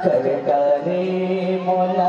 करता रे मौला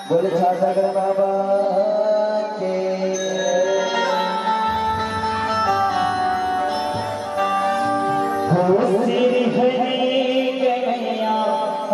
बोले सागर बाबा के हो सिर हरी गया और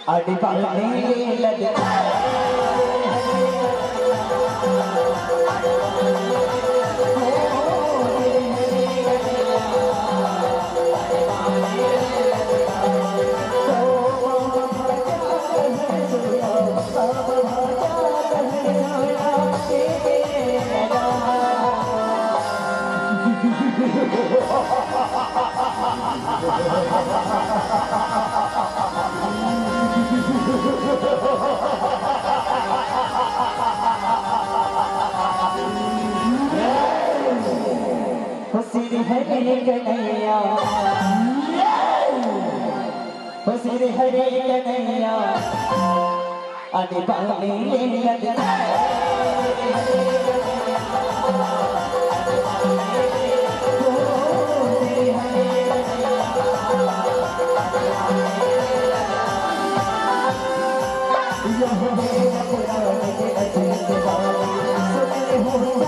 आड़ी पानी लगा हरे कन्हैया आदि पानी लगा यहाँ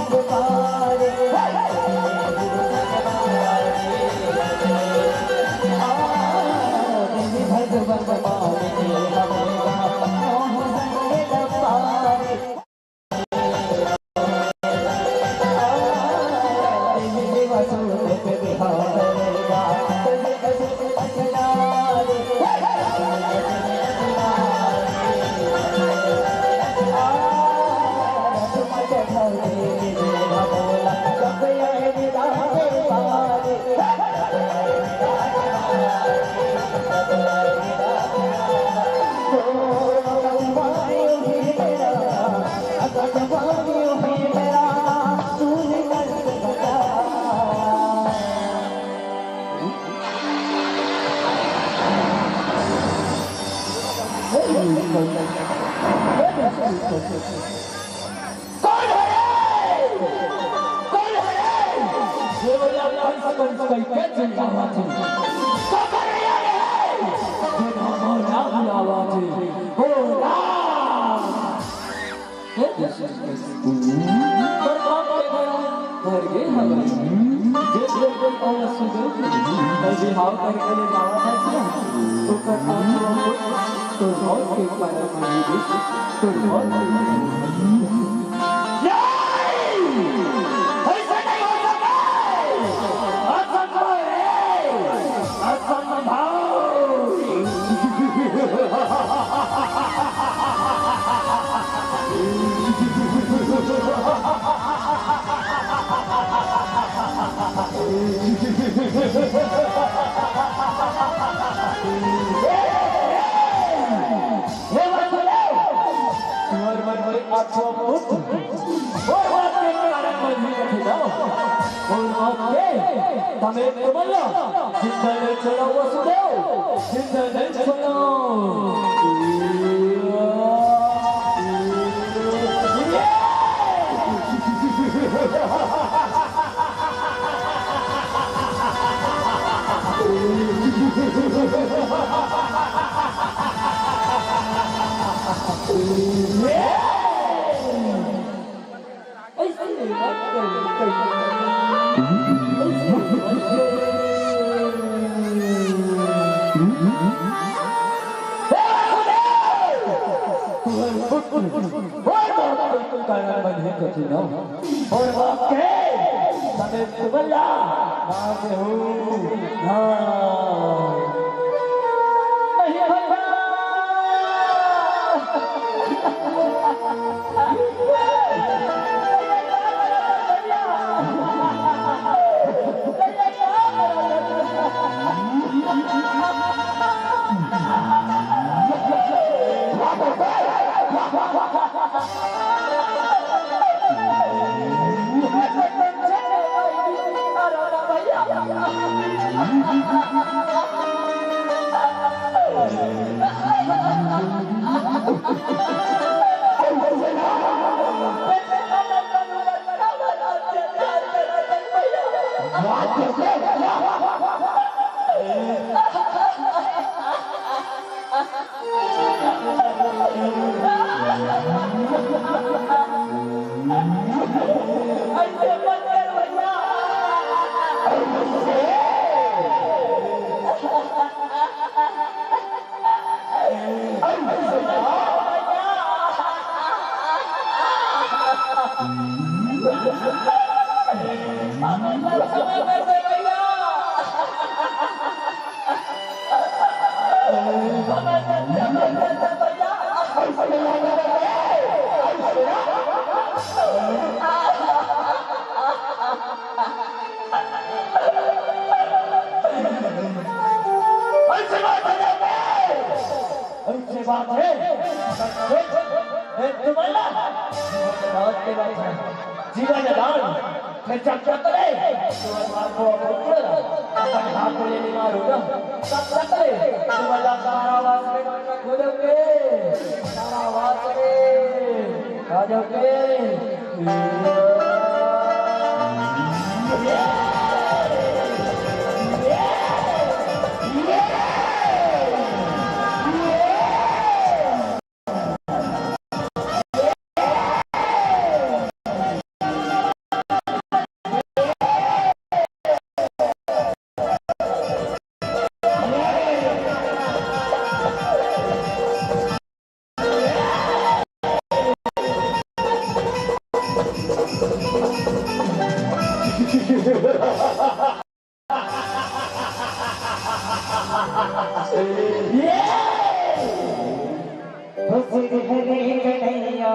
सिर हरे कन्हैया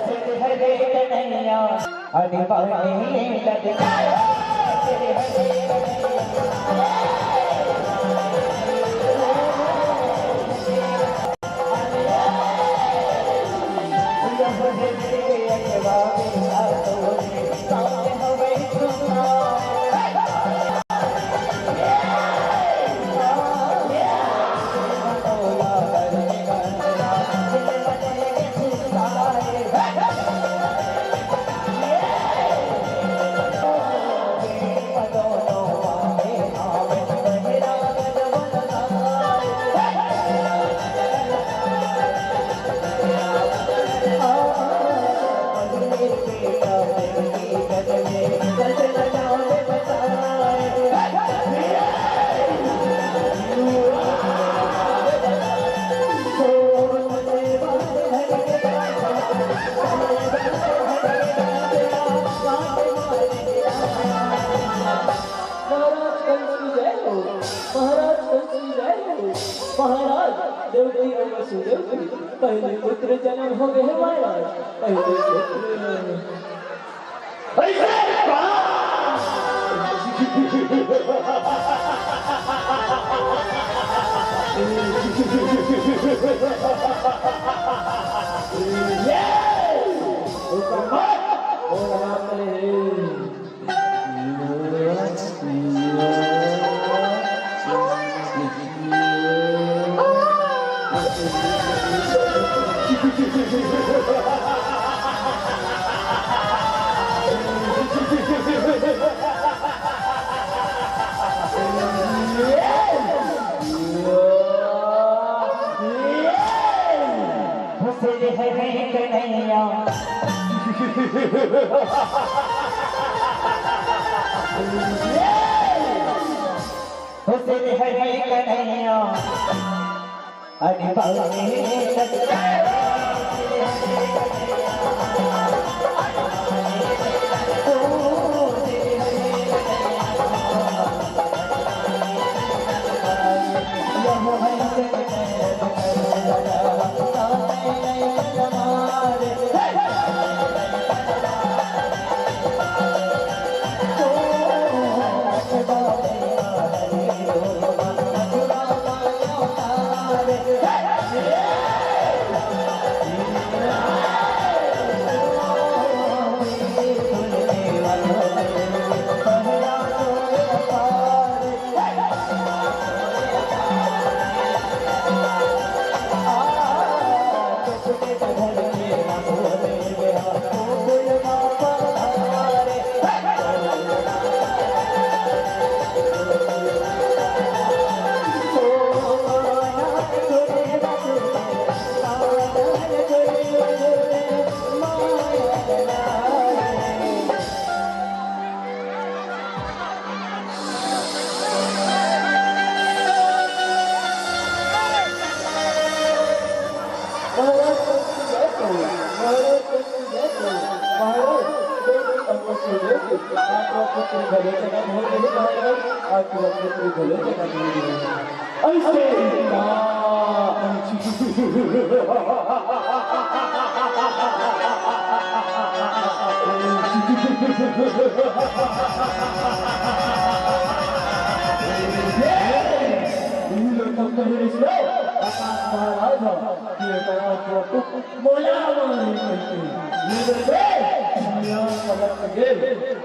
सिर हरे कन्हैया अरे बाने लगता सिर हरे महाराज देवकी और वसुदेव पहले पुत्र जन्म हो गए महाराज पहले कन्हैया अरे बाने लगता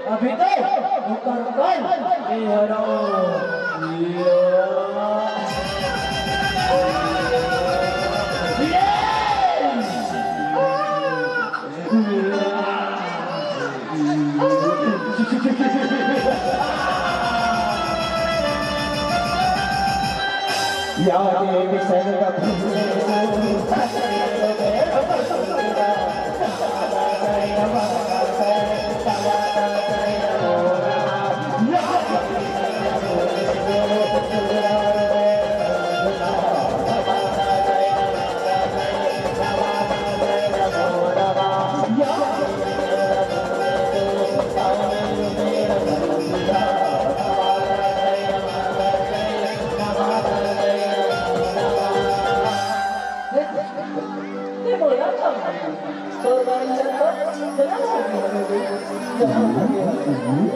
अभी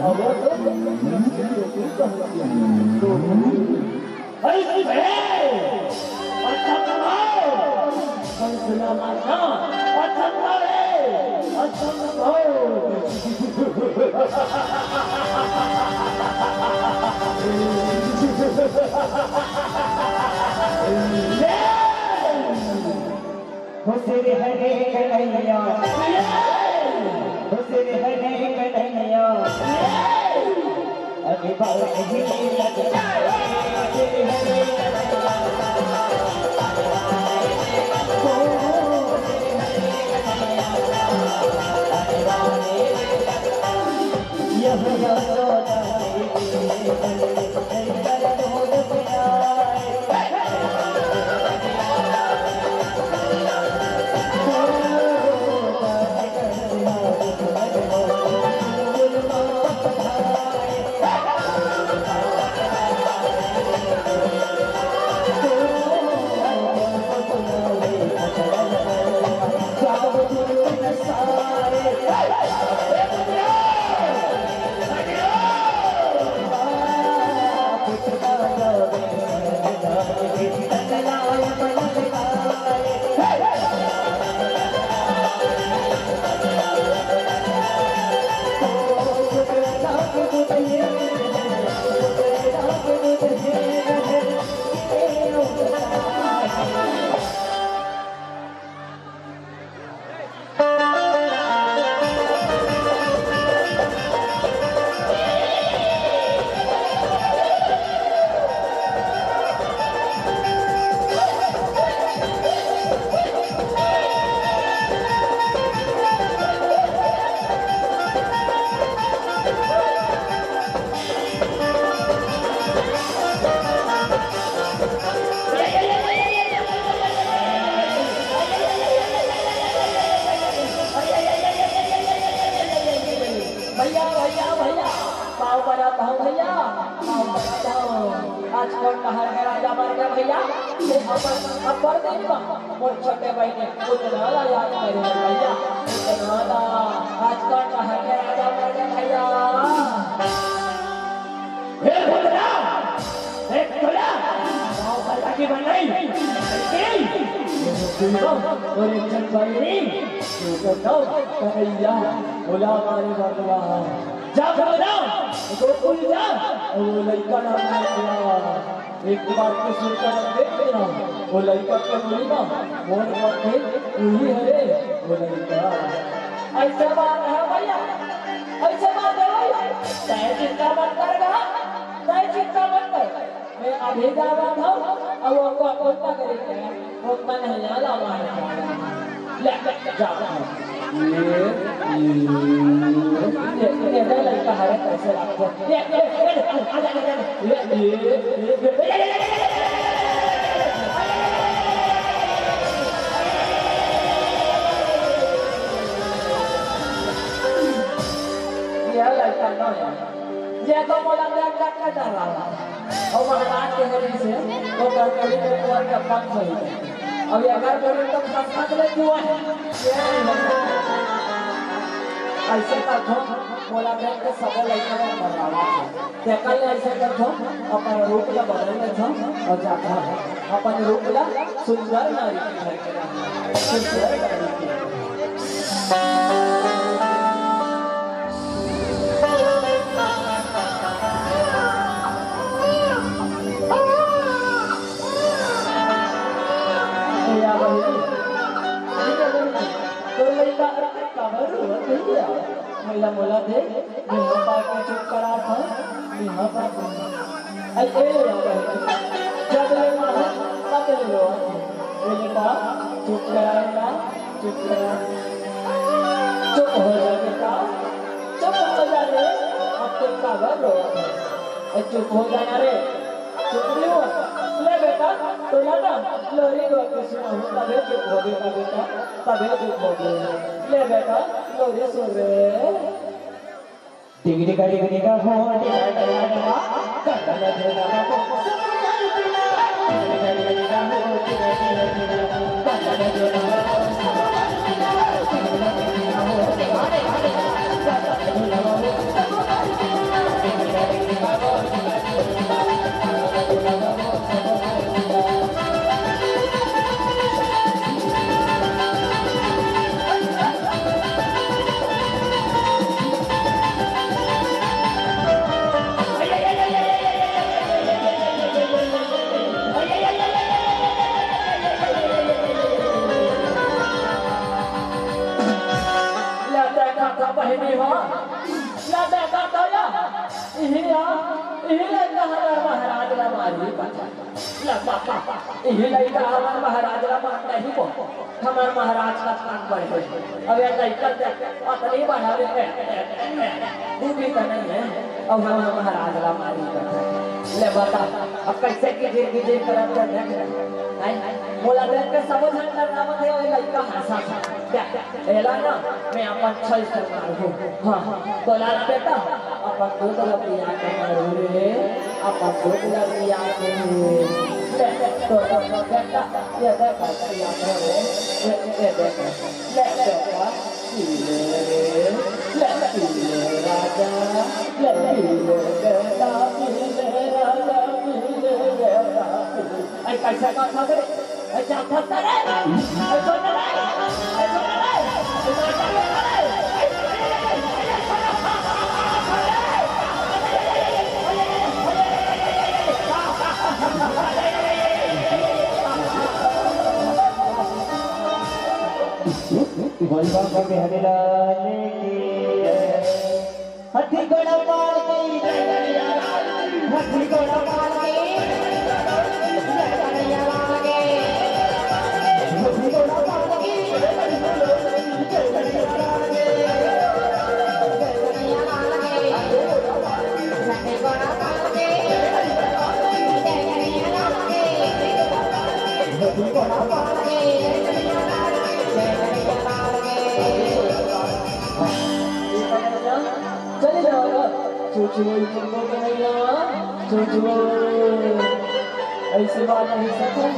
अब तो अरे बड़े अच्छा कमाओ सुना मारना अच्छा कमाओ अच्छा हुसैन हरे कन्हैया हुसैन हरे कन्हैया अभी बात ही लगता छोटे भाई ने उतना याद करे भैया उतना आजकल कहा के राजा बन भैया हे भोला हे भोला गांव भला की बनाई और एक जन भाई तो तो भैया भोला मारे बदला जा भोला तो कुल जा वो लड़का नाम है एक बार के सुनकर देख लेना वो लड़का के बोलेगा मोर मथे वही है वो लड़का ऐसे बात है भैया ऐसे बात है भैया चाहे चिंता मत करेगा चाहे चिंता मत कर मैं अभी जा रहा था अब वो को कोता करेगा वो मन है याला मार ले जा ये लड़का है कैसे रखो ये तो मोला देख का डाला और महाराज के हरी से वो कभी में कुआं का पंख हो अब अगर करें तो खसखस ले कुआं ऐसे करथो मोला देख के सब लइका मरवावा देखल ऐसे करथो अपन रूप ला बदल लेथो और जाता अपन रूप ला सुंदर नारी के घर के सुंदर नारी महिला मोला दे यहाँ पर के चुप करा था यहाँ पर ऐसे जब ले मानो तब ले लो ये पा चुप कराएगा चुप करा चुप हो जा बेटा चुप हो जा रे अब तो कागर रो चुप हो जाना रे चुप नहीं हुआ ले बेटा तो ना लोरी रो के सुना तबे चुप हो गया बेटा तबे चुप हो गया ले बेटा लोरी सुन रे डिगरी का हो डिगा कटल देना को यही लड़का हमारा महाराज ला मारी बचा ला पापा यही लड़का हमारा महाराज ला मार नहीं को हमारा महाराज का कान बढ़ गए अब ये लड़का अपनी बढ़ा रहे तू भी तो नहीं है अब हमारा महाराज ला मारी बचा ले बता अब कैसे कीजिए करब तो देख बोला देख के समझ करना मत है वो लड़का हंसा क्या एला ना मैं अपन छल से मारू हां बोला बेटा अपन दूध लपिया के मारू रे अपन दूध लपिया के तो बेटा ये देख लपिया के रे ये देख ले बेटा पीले रे पीले राजा ले पीले बेटा पीले राजा पीले बेटा ai cảnh sát con sao thế ai chạm thật ta đấy ai con ra đây ai con ra đây ai con ra đây बोलबा का बिहारीलाल की हाथी घोड़ा पाल के हाथी घोड़ा पाल के चले जाओ चूचू चूचू ऐसी बात नहीं सकूं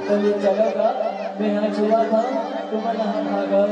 चलिए चलेगा मैं यहाँ छुआ था तुम यहाँ भागा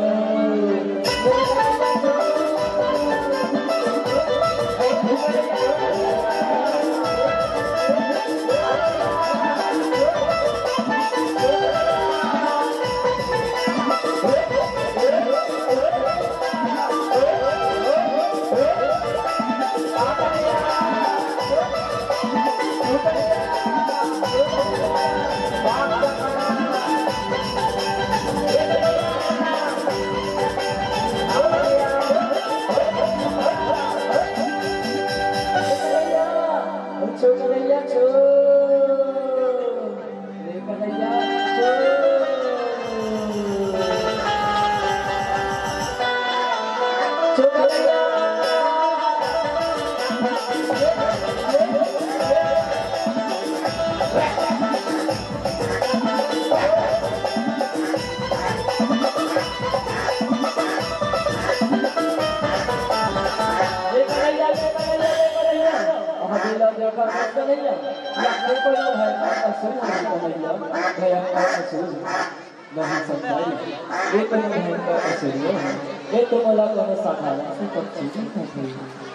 itu malah kalau sahaja seperti itu,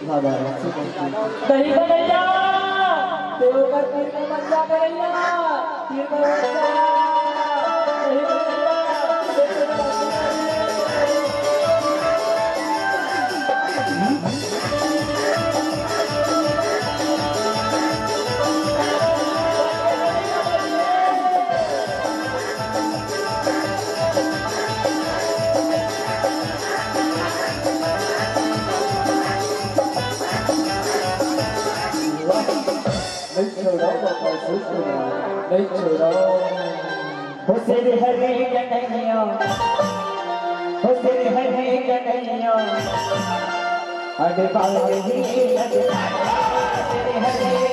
lada seperti. Dari mana? Terukat dari mana kerana? Dari Hussain हरे कन्हैया हुसैन हरे कन्हैया अरे बाल ही लगे हुसैन हरे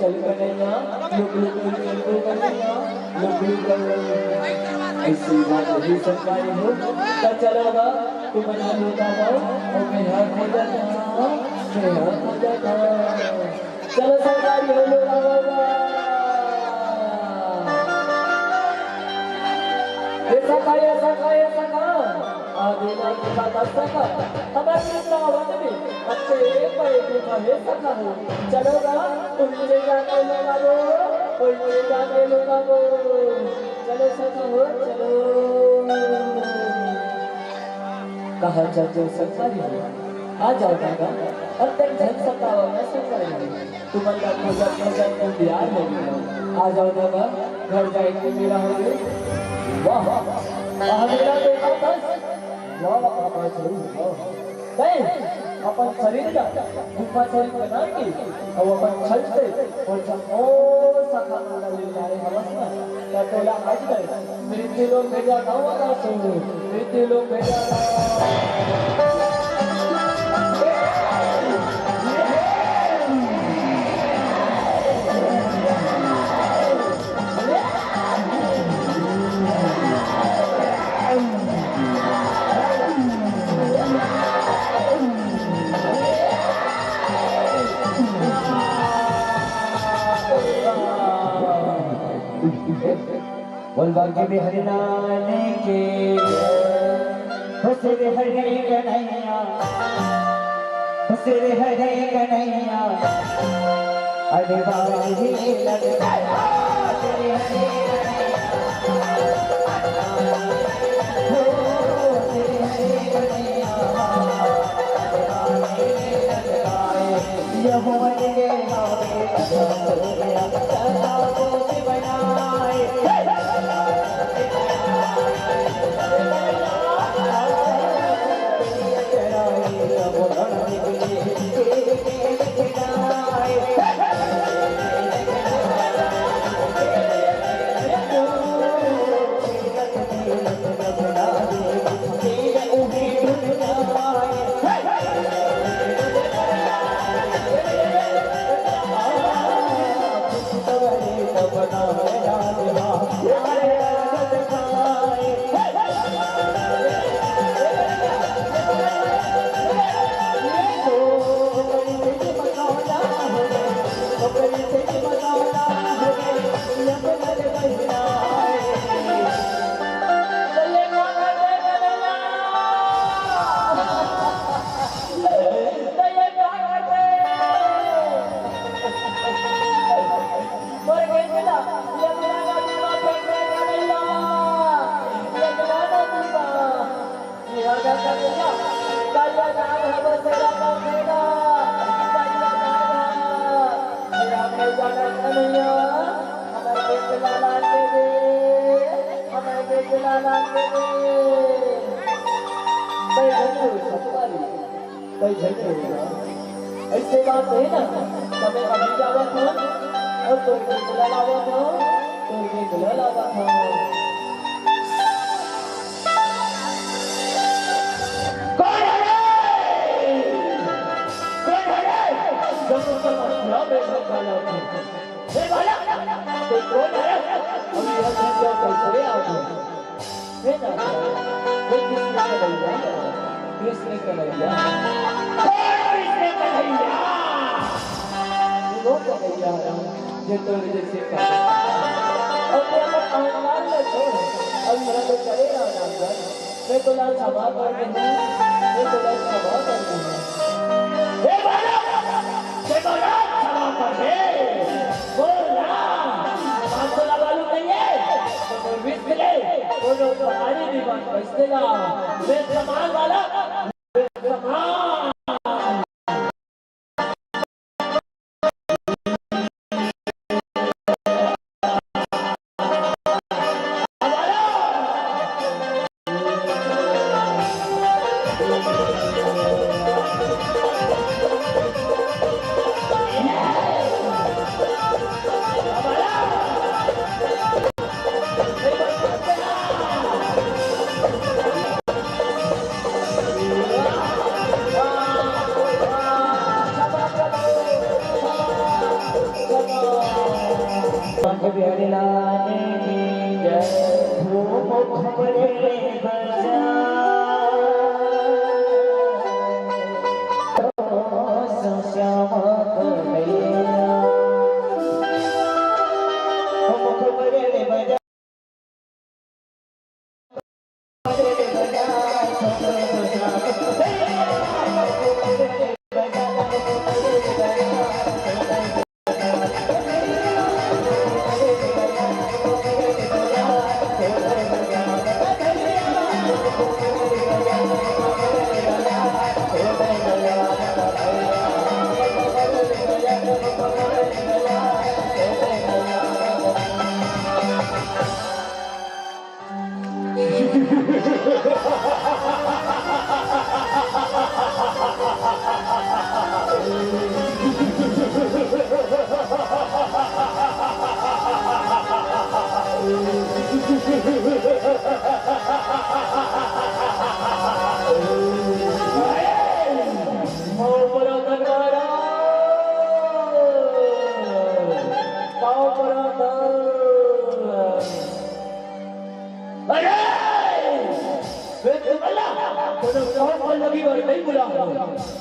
चल कन्हैया लुक लुक चल कन्हैया लुक लुक ऐसी बात नहीं सरकारी हो तो चलोगा तू बना लूटा हो और मैं हाथ हो जाता मैं हाथ हो जाता चलो सरकारी हो लोगा ऐसा आदिना की बात सका हमारे सावन में अच्छे पैसे कहे सका हो चलोगा तुम ले जाके लोगा वो कोई ले जाके लोगा वो चलो सका हो चलो कहा चलो सरकारी हो आ जाओ दादा अब तक झन सका हो ना सरकारी तुम अल्लाह को जब तुम बिहार में भी आ जाओ दादा घर जाएंगे मेरा हो वाह मेरा बेटा बस वाह पापा जरूर नहीं अपन शरीर का गुफा शरीर बना के और अपन चलते और जब और सखा वाला ले जा रहे हवस में क्या तोला आज गए मृत्यु लोग भेजा गाँव वाला सुनो मृत्यु लोग भेजा बोलबा के बिहारी नाने के हंसे रे हरे कन्हैया हंसे रे हरे कन्हैया अरे बाजी लग हंसे रे हरे कन्हैया यह मन के नावे ऐसे बात है ना समय अभी जावा था और तो बुला लावा था तो ये बुला लावा था कौन है जब तक ना बेटा काला हे वाला तो कौन है अभी यह क्या कैसे आओ है ना वो किसने करेगा ये तो जैसे और छोड़ अब मेरा तो चलेगा मैं तो लाल क्षमा कर दूँ मैं तो लाल क्षमा कर दूँ क्षमा कर दे बोला 500 लगा लूँ नहीं है तो 20 मिले बोलो तो हमारी भी बात बचतेगा मैं सामान वाला सामान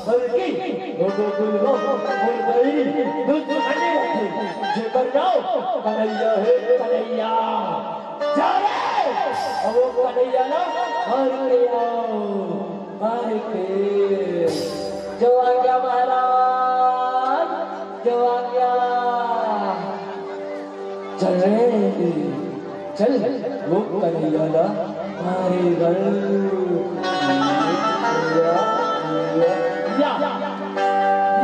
बल्कि गोकुल को मुर्दई दूध खाने थे जेकर जाओ कन्हैया है कन्हैया जा रे अब वो कन्हैया ना मार के जो आ गया महाराज जो आ गया चल रे चल वो कन्हैया ना मारे घर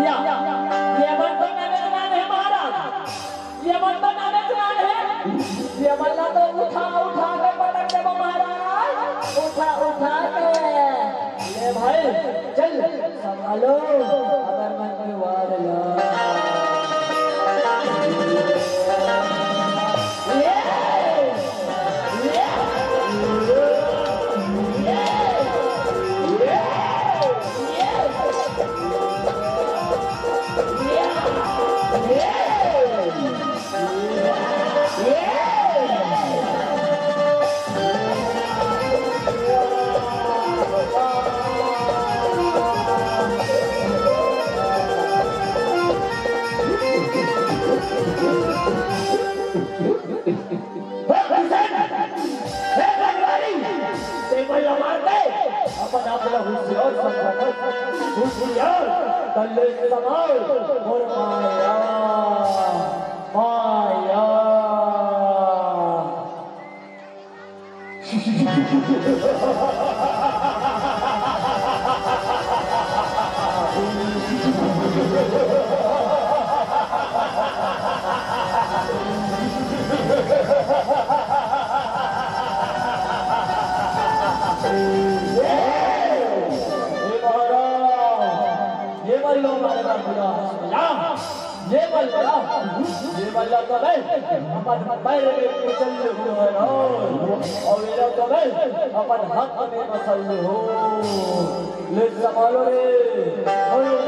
ये मंत्र मैंने सुना है महाराज ये मंत्र मैंने सुना है ये मल्ला तो उठा उठा के पटक दे महाराज उठा उठा के ले भाई चल संभालो अगर मन में वार ला तल्ले समाल और माया माया ये बल्ला तो मैं अपन पैर में कुचल हो और मेरा तो मैं अपन हाथ में मसल हो ले संभालो रे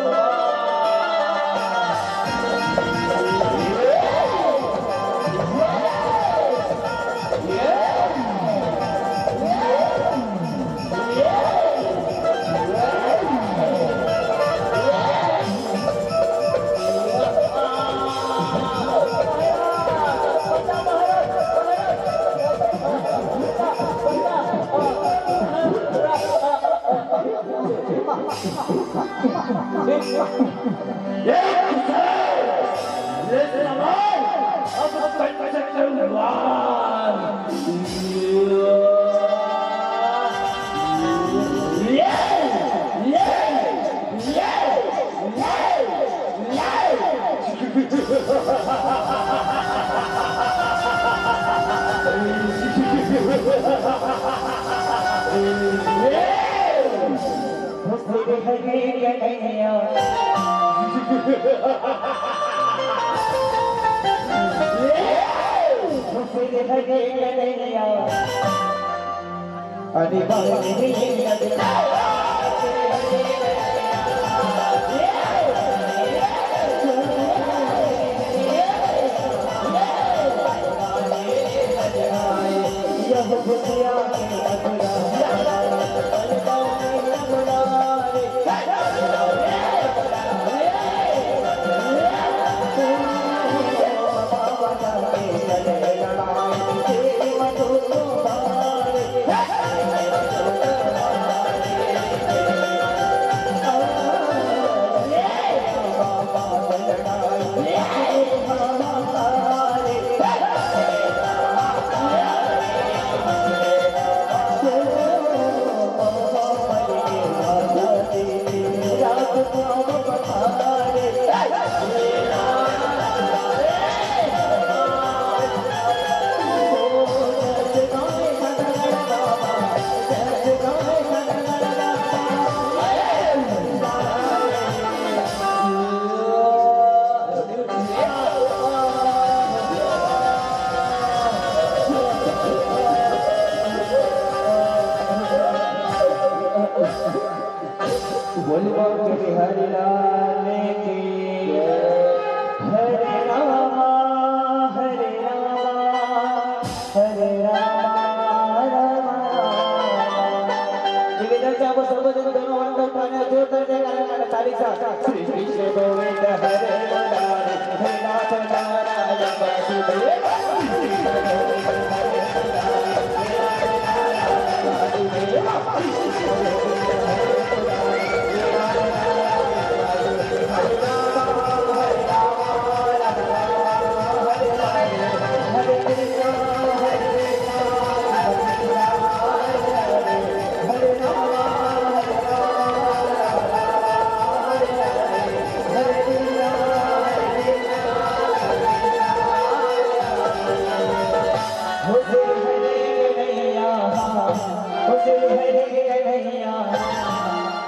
सर्वजन दोनों चालीसा श्री कृष्ण गोविंद हरे मुरारी हे नाथ नारायण वासुदेव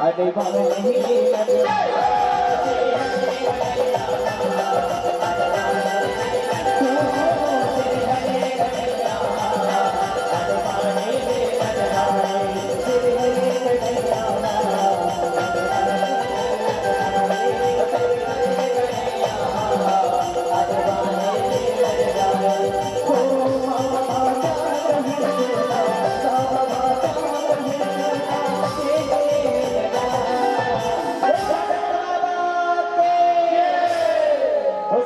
अरे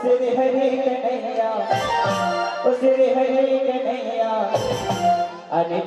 श्री हरि कन्हैया श्री हरि कन्हैया अरे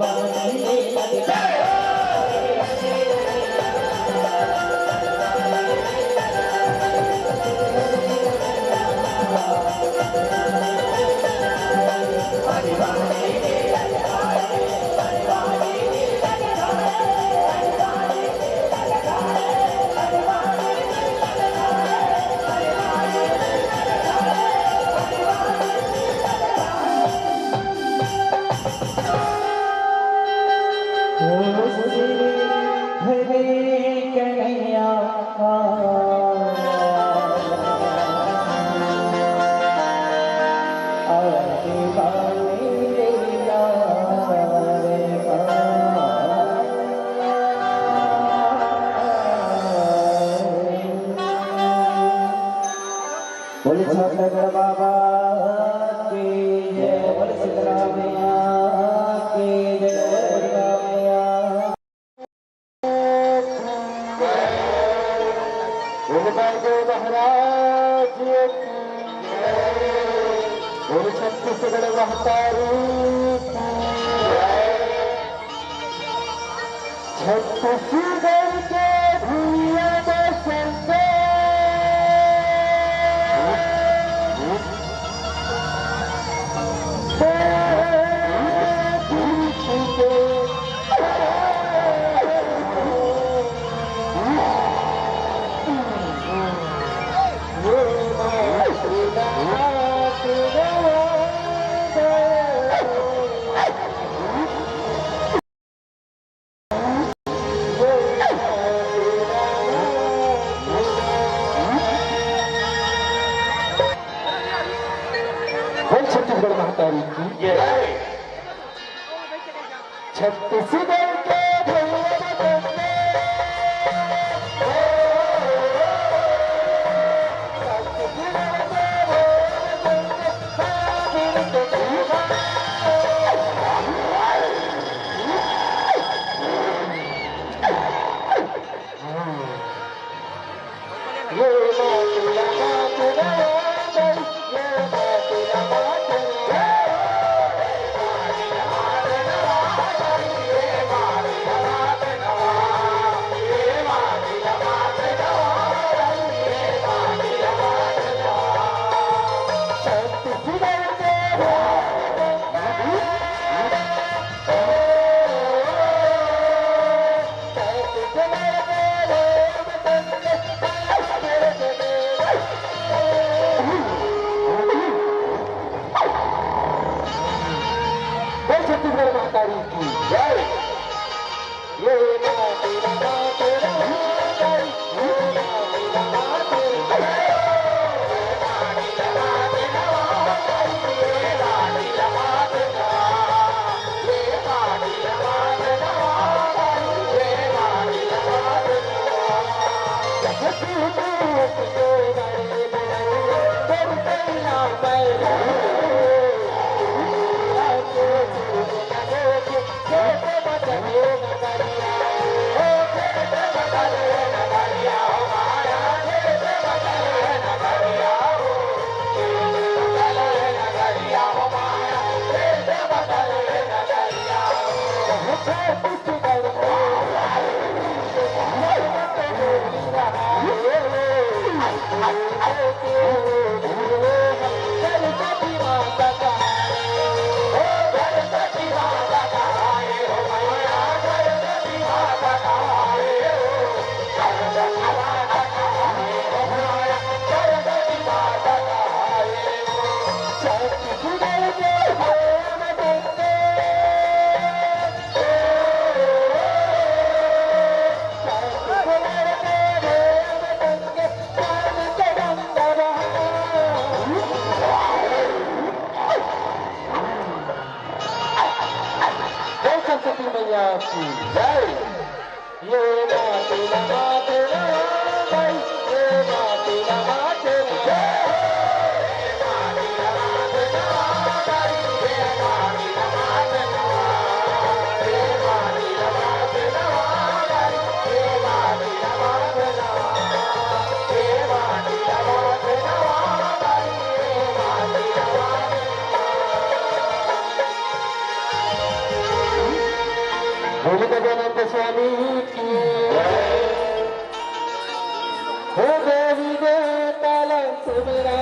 बोले छत्तीसगढ़ बाबा की जय बोले सिद्धरामैया की जय दुर्गा मैया बोले बाबा महाराज की बोले छत्तीसगढ़ महतारी छत्तीसगढ़ के भूया छत्तीसगढ़ महतारी की छत्तीसगढ़ के छत्तीसगढ़ महतारी की जय ये Oh, सरस्वती मैया की जय। ये माते नमाते नमाते ये माते नमाते भोले गजानंद स्वामी की हो देवी दे ताला सुमेरा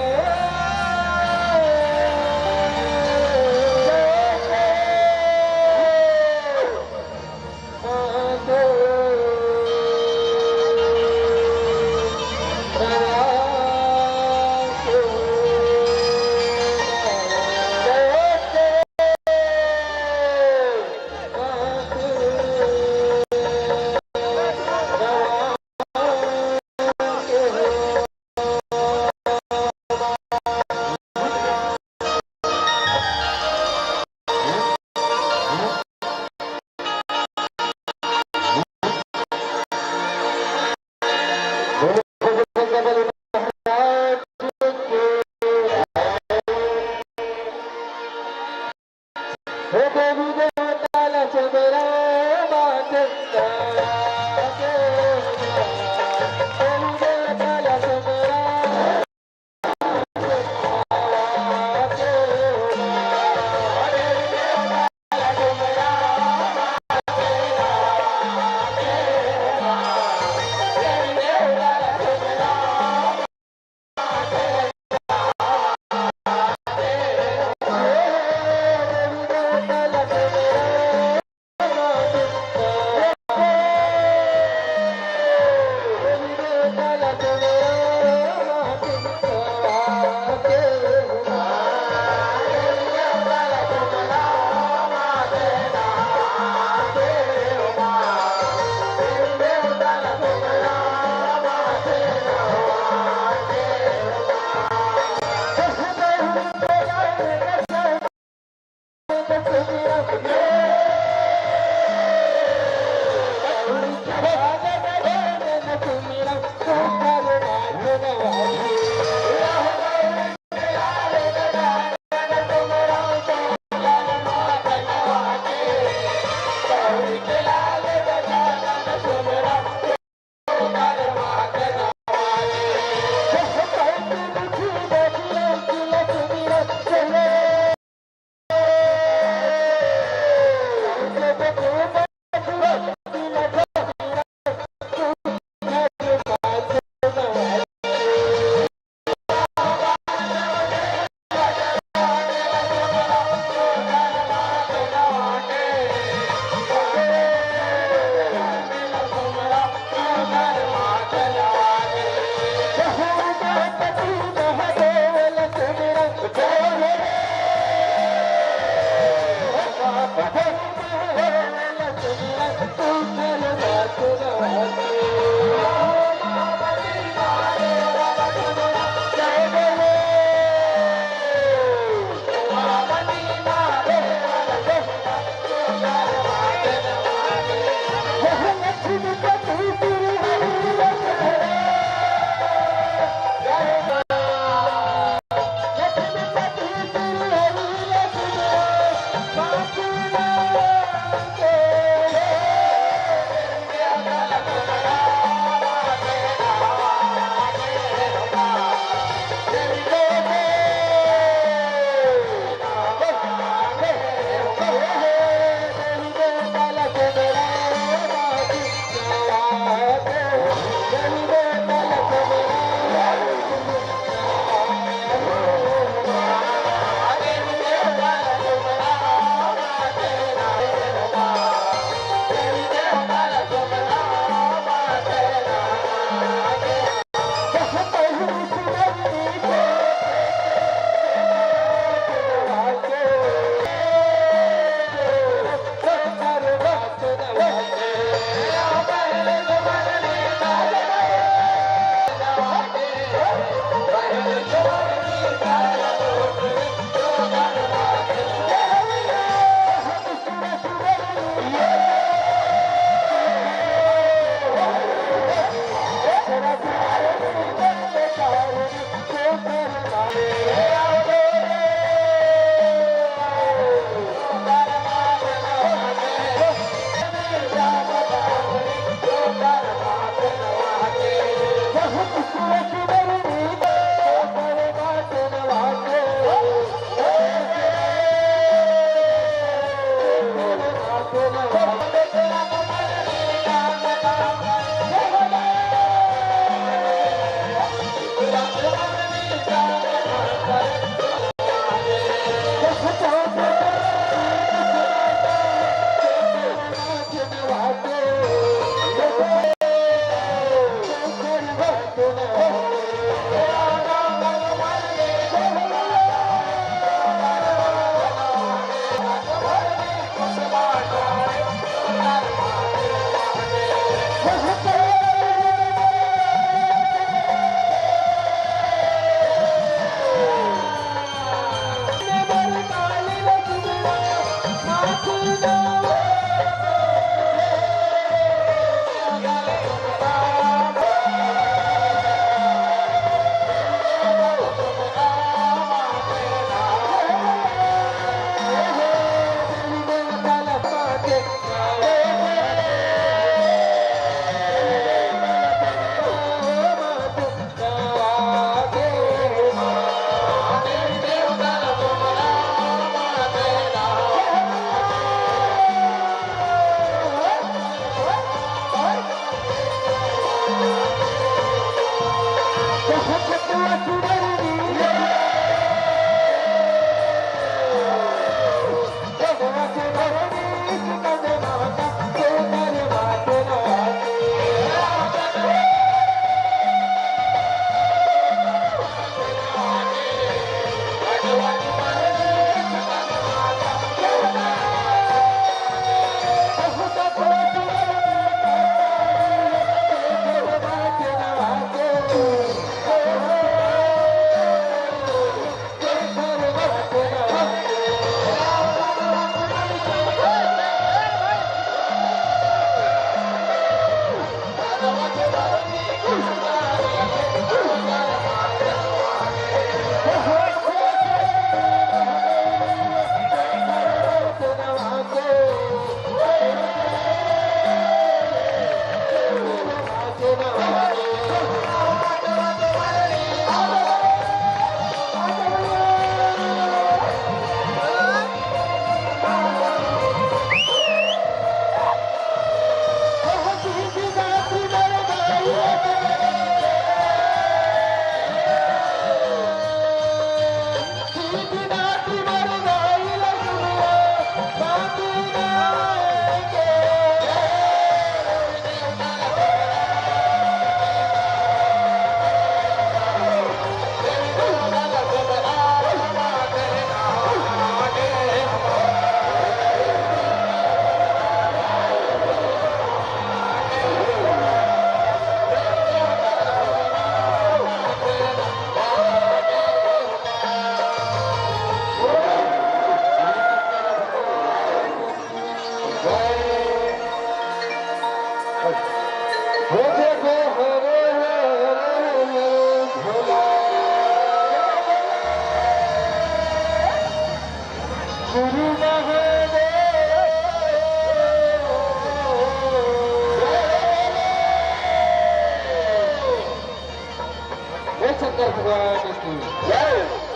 शंकर भगवान की जय।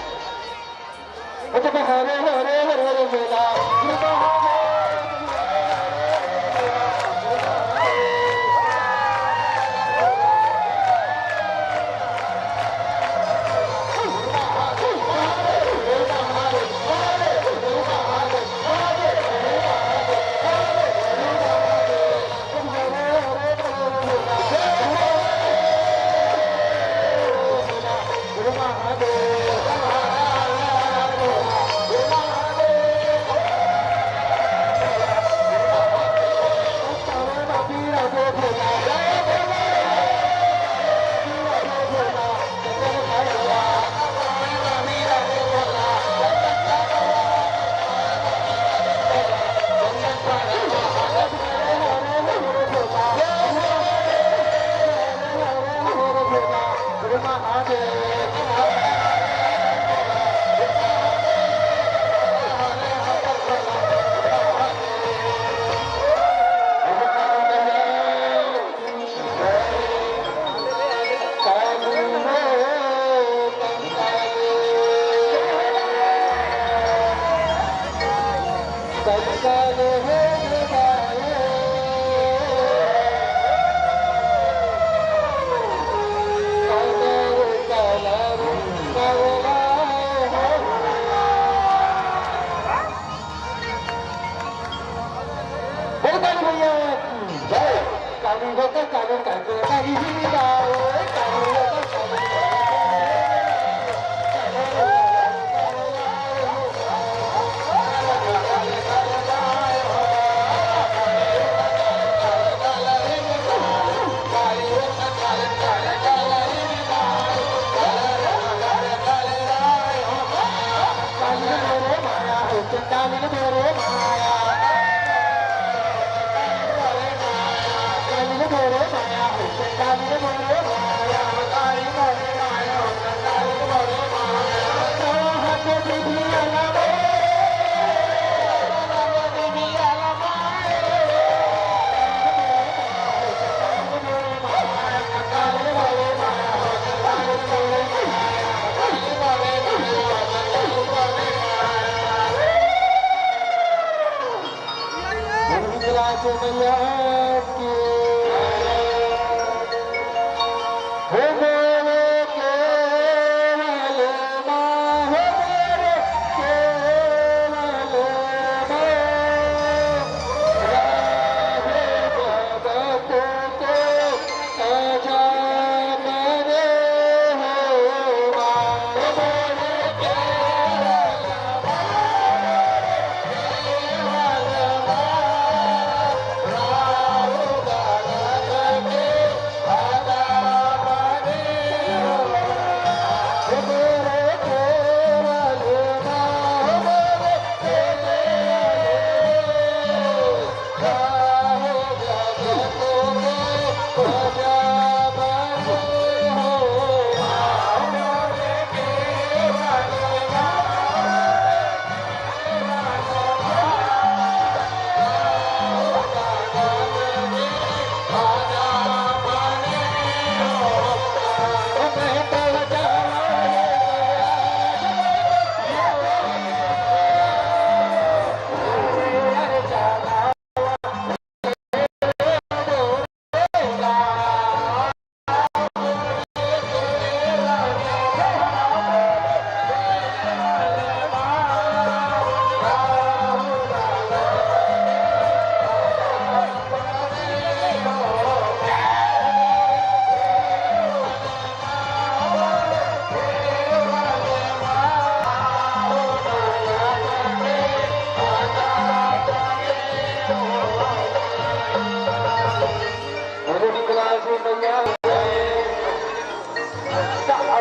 हरे हरे हरे हरे मेला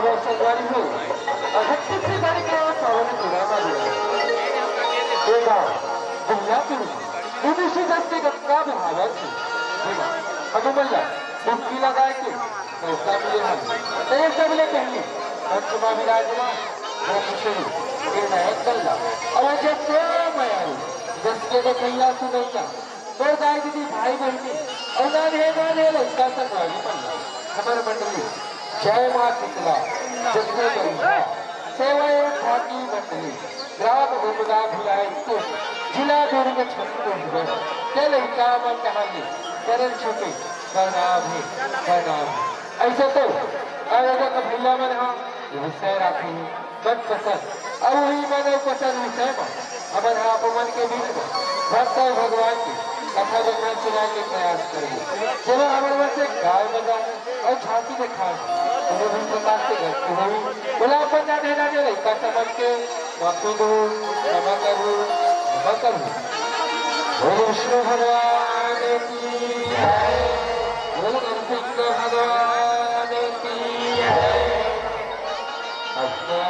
संगवारी हो अहत्य से गाड़ी के पावन पुराना देगा दुनिया की विदेशी दस्ते गंगा भावर थी देगा हनुमल्ला डुबकी लगाए के ऐसा मिले हम तेरे सबले पहले पंचमा विराजमा वो कुशली ये नया कल्ला और जैसे मैं आऊँ जैसे के कहिया सुनैया दो गाय दीदी भाई बहनी और ना रे लड़का संगवारी पन्ना हमारे मंडली जय मां शीतला जगते गंगा सेवाएं खाकी मंडली ग्राम गोमदा भुलाए तो जिला दुर्ग छंदो हुए के लड़का मन कहानी करण छुपे करनाम ऐसे तो आयोजक भैया मन हाँ विषय राखी मन पसंद और वही मन पसंद विषय में अमर आप मन के बीच में भक्त भगवान की कथा देखना सुना के प्रयास करेंगे चलो हमारे वहाँ से गाय बजाने और झांकी दिखाए उन्हें भी प्रकाश से करते हुए बोला अपन जाने जाने लड़का समझ के माफी दो क्षमा करो क्षमा करो ओम विष्णु भगवान की जय ओम नरसिंह भगवान की जय अपने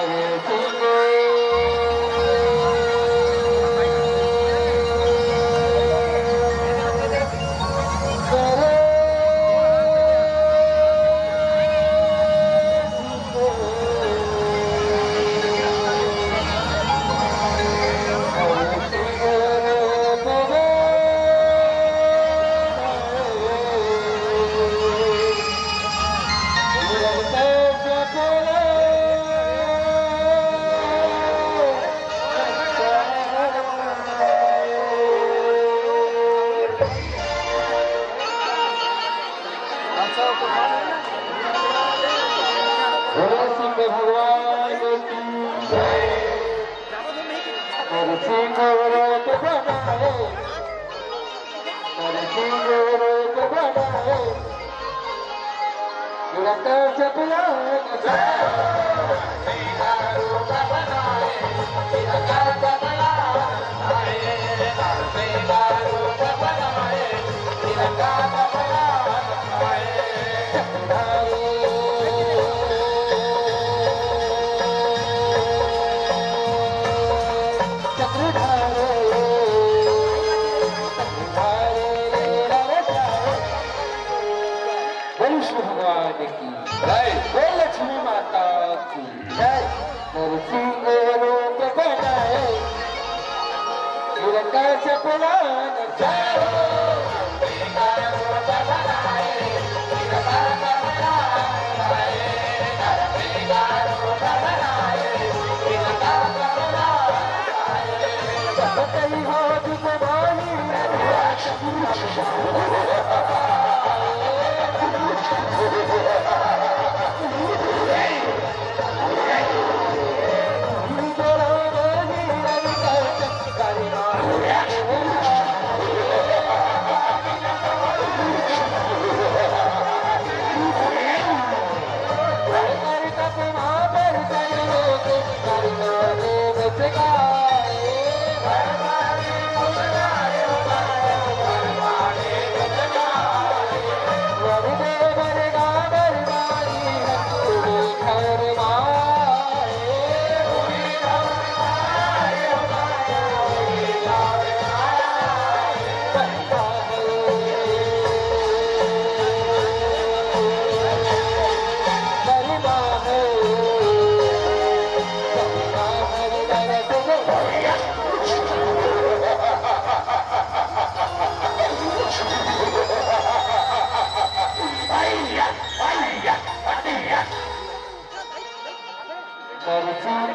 सिंह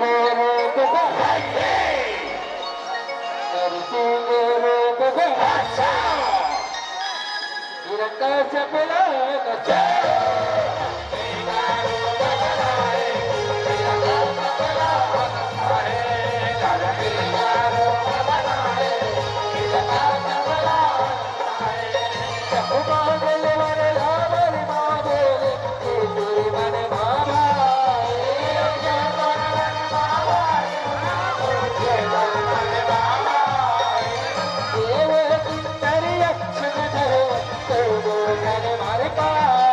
मारे पाए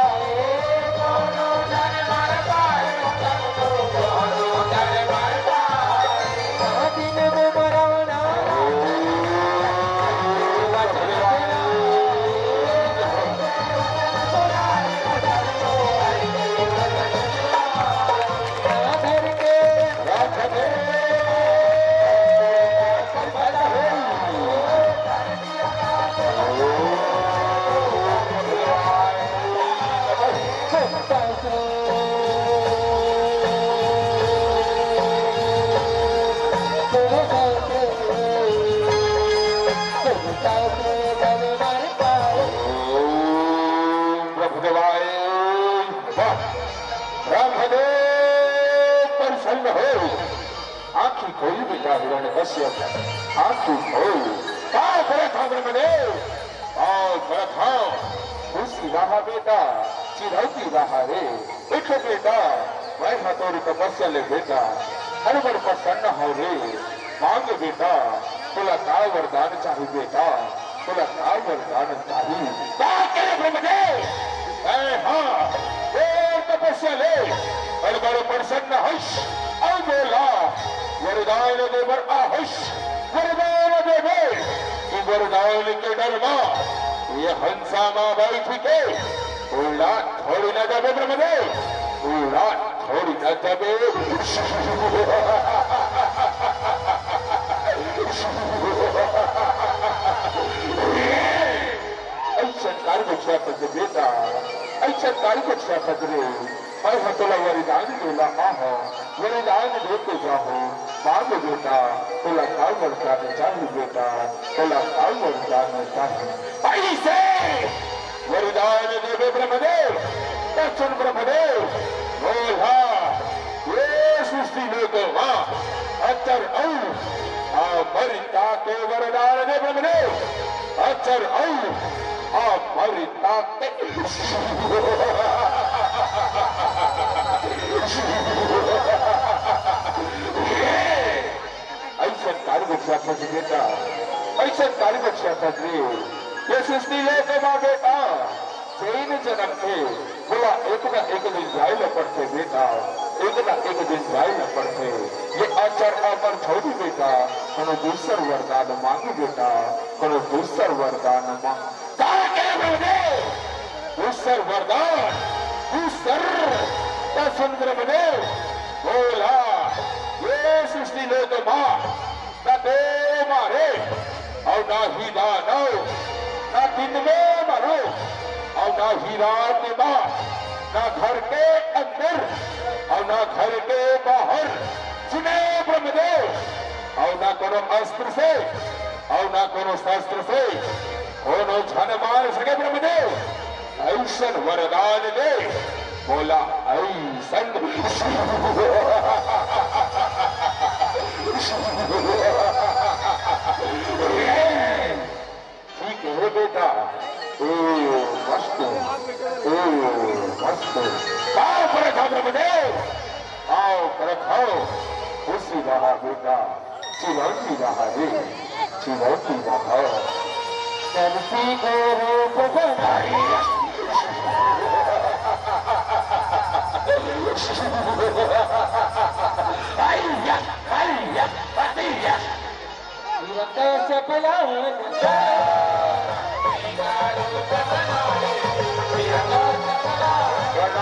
होई बेटा हिरण कश्यप आंसू हो पाव भरत हम मने पाव भरत हम उसकी रहा बेटा चिरौती रहा रे उठ बेटा मैं हतोरी तपस्या ले बेटा हर बार प्रसन्न हो रे मांग बेटा तुला काय वरदान चाहिए बेटा तुला काय वरदान चाहिए क्या करे ब्रह्मदेव हाँ तपस्या ले हर बार प्रसन्न हश और बोला वरदान देवर आहुष वरदान देवे तू वरदान के डर मां ये हंसा मां बैठ के उड़ा थोड़ी न जाबे ब्रह्मदेव उड़ा थोड़ी न जाबे ऐसा कार्य पत्र बेटा ऐसा कार्य पत्र मैं हतोला वरदान देला आहो वरदान देते जाओ मांग बेटा तुला काय वरदान चाहिए बेटा तुला काय वरदान चाहिए ऐसे वरदान देवे ब्रह्मदेव दर्शन ब्रह्मदेव बोला ये सृष्टि लोक मां अचर औ मरिता के वरदान दे ब्रह्मदेव अचर औ मरिता के ऐसा कार्य बेटा ऐसा कार्य ये सृष्टि लोक मां बेटा जैन जन्म थे बोला एक ना एक दिन जाए न पड़ते बेटा एक ना एक दिन जाए न पड़ते ये आचार अमर छोड़ी बेटा कोनो दूसर वरदान मांगी बेटा कोनो दूसर वरदान मांग दूसर वरदान दूसर सुंदर बने बोला ये सृष्टि लोक मां न दे मारे और ना ही दानो ना दिन में मारो और ना ही रात में ना घर के अंदर और ना घर के बाहर सुने ब्रह्मदेव और ना कोनो अस्त्र से और ना कोनो शस्त्र से कोनो झन मार सके ब्रह्मदेव ऐसन वरदान दे बोला ऐसन ठीक है बेटा मस्त आओ पर खाओ ब्रह्मदेव आओ पर खाओ खुशी रहा बेटा चिरौती रहा रे चिरौती रहा तुलसी को रूप बनाई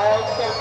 कैसे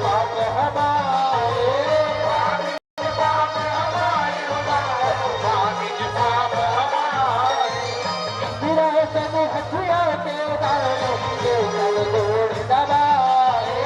पाप हमारे पाप हमारे पाप हमारे विरासत हथिया के दानों के तोड़ दबाए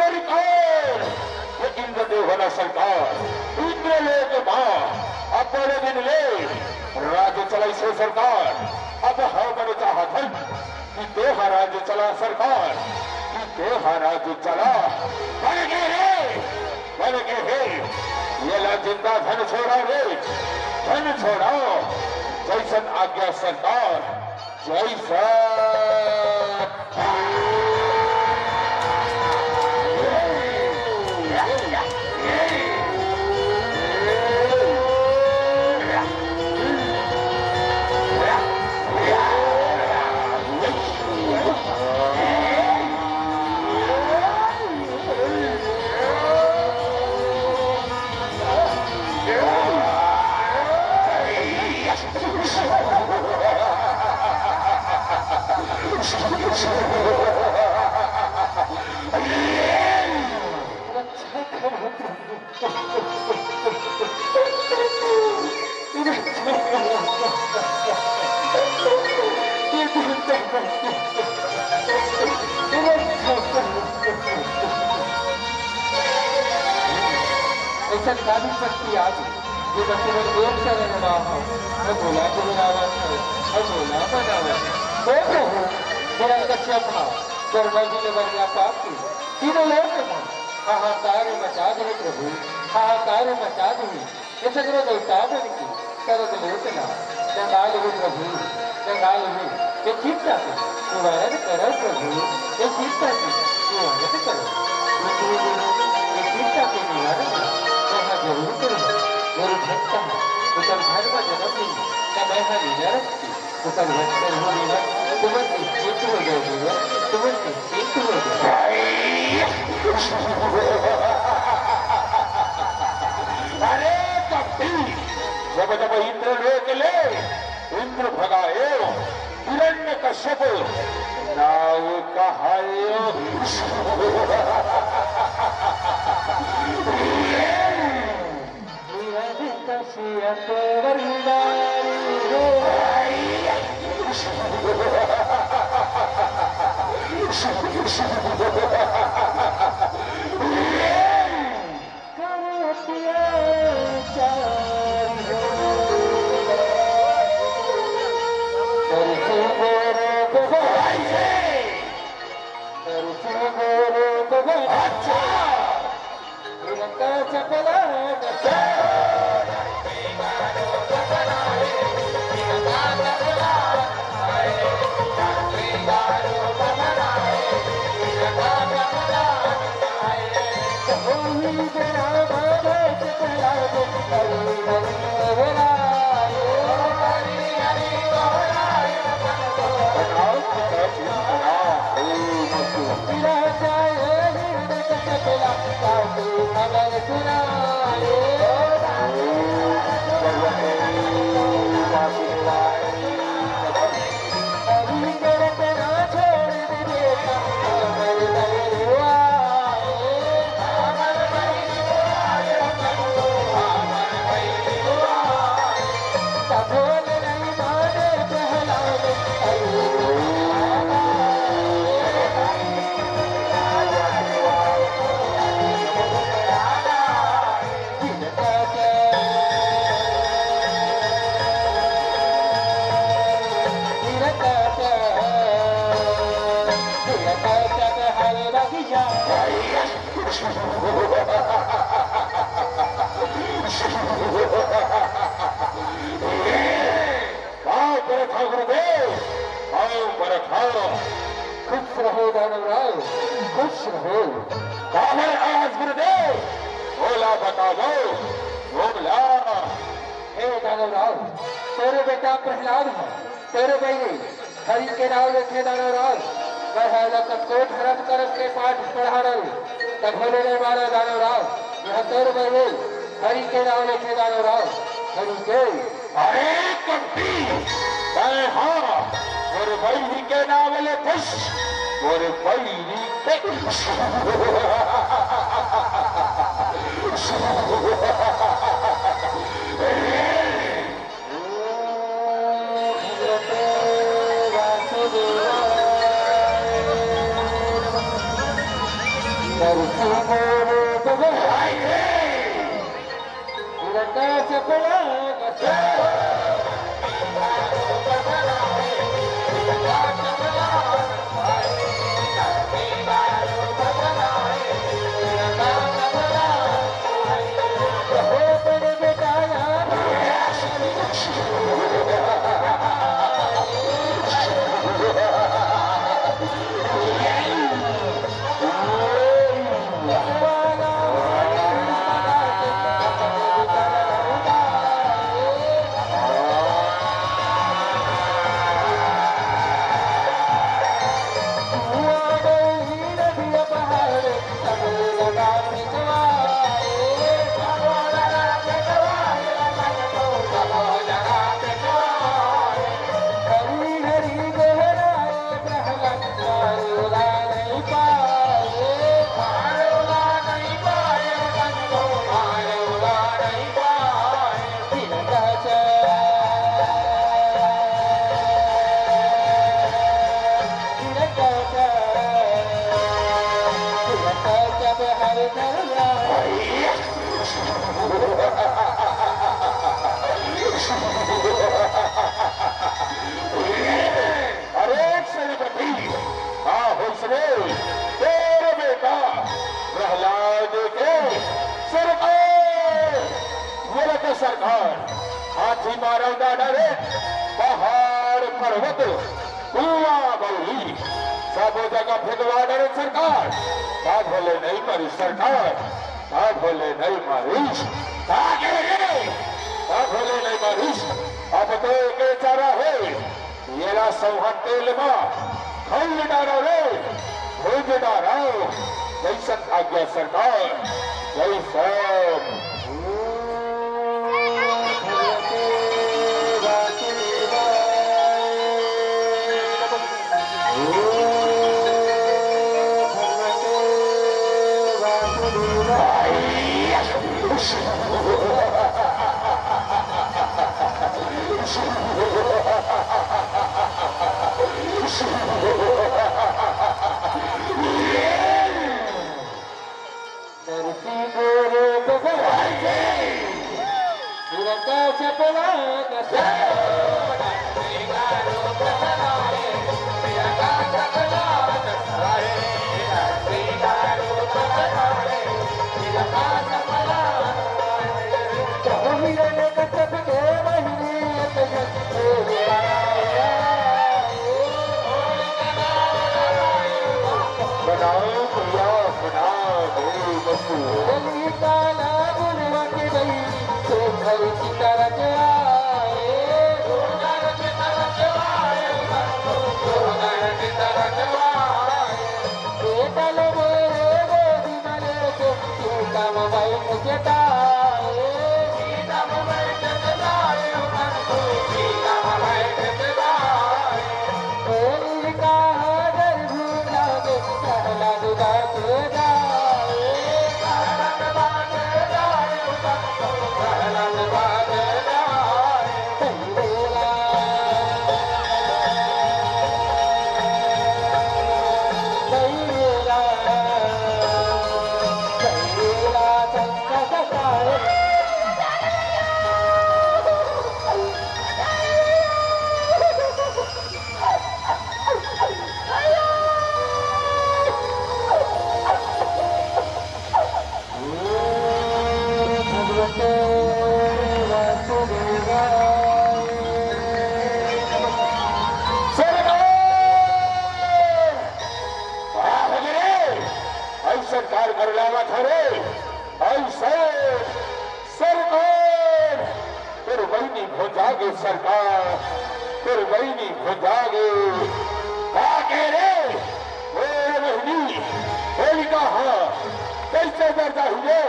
सरकार इंद्र देवाला सरकार इंद्र लोक मां अपने दिन ले राज्य चलाई से सरकार अब हमने चाहा धन कि देहा राज्य चला सरकार कि देहा राज्य चला बन गए हे ये ला जिंदा धन छोड़ा रे धन छोड़ा जैसन आज्ञा सरकार जैसा ऐसा काफी शक्ति आ गई जो बच्चे में देर से रहना हो मैं बोला तो बनावट है मैं बोला बनावट बोलते हो मेरा कच्चा अपना कर्मा जी ने बनिया पाप की तीनों लोग हैं हाहाकार मचा दे प्रभु हाहाकार मचा दे ये सगरो देवता बन की करद लोचना जंगाल हो प्रभु जंगाल हो ये चिंता से निवारण करो प्रभु ये चिंता से निवारण करो ये चिंता के निवारण जरूर करूंगा मेरे भक्त है उतर धर्म जन्म नहीं क्या मैं हाँ लीला रखती उतर भक्त हो लीला तुम्हें निश्चित हो जाएगा तुम्हें निश्चित हो जाएगा अरे कभी जब जब इंद्र लोक ले इंद्र भगाए हिरण्य कश्यप नाव कहायो कश्यप वरदारी खुश रहो दानवराय, खुश रहो। कामर आज गुरुदेव, बोला बता दो बोला हे दानवराव तेरे बेटा प्रहलाद है तेरे भाई हरि के नाम लेखे दानवराव मैं कटकोट हरम करम के पाठ पढ़ा रहा तब होने नहीं मारा दानवराव यह तेरे भाई हरि के नाम लेखे दानवराव हरि के अरे कंपी मैं हाँ मेरे भाई के नाम ले खुश मेरे भाई के तेरे बेटा प्रहलाद के सरकार बोला तो सरकार हाथी मारा डरे पहाड़ पर्वत कुआ बल्ली सब जगह फिगवा डरे सरकार का भोले नहीं मारी सरकार का भोले नहीं मारिश का भोले नहीं मारिश अब तो एक चारा है ये रा सौहा तेल मा खल डारो रे भोज डारो जैसन आज्ञा सरकार जय सब Bye. जागे सरकार फिर बहनी हो जागे कह रे बहनी होलिका हाँ कैसे दर्जा हुए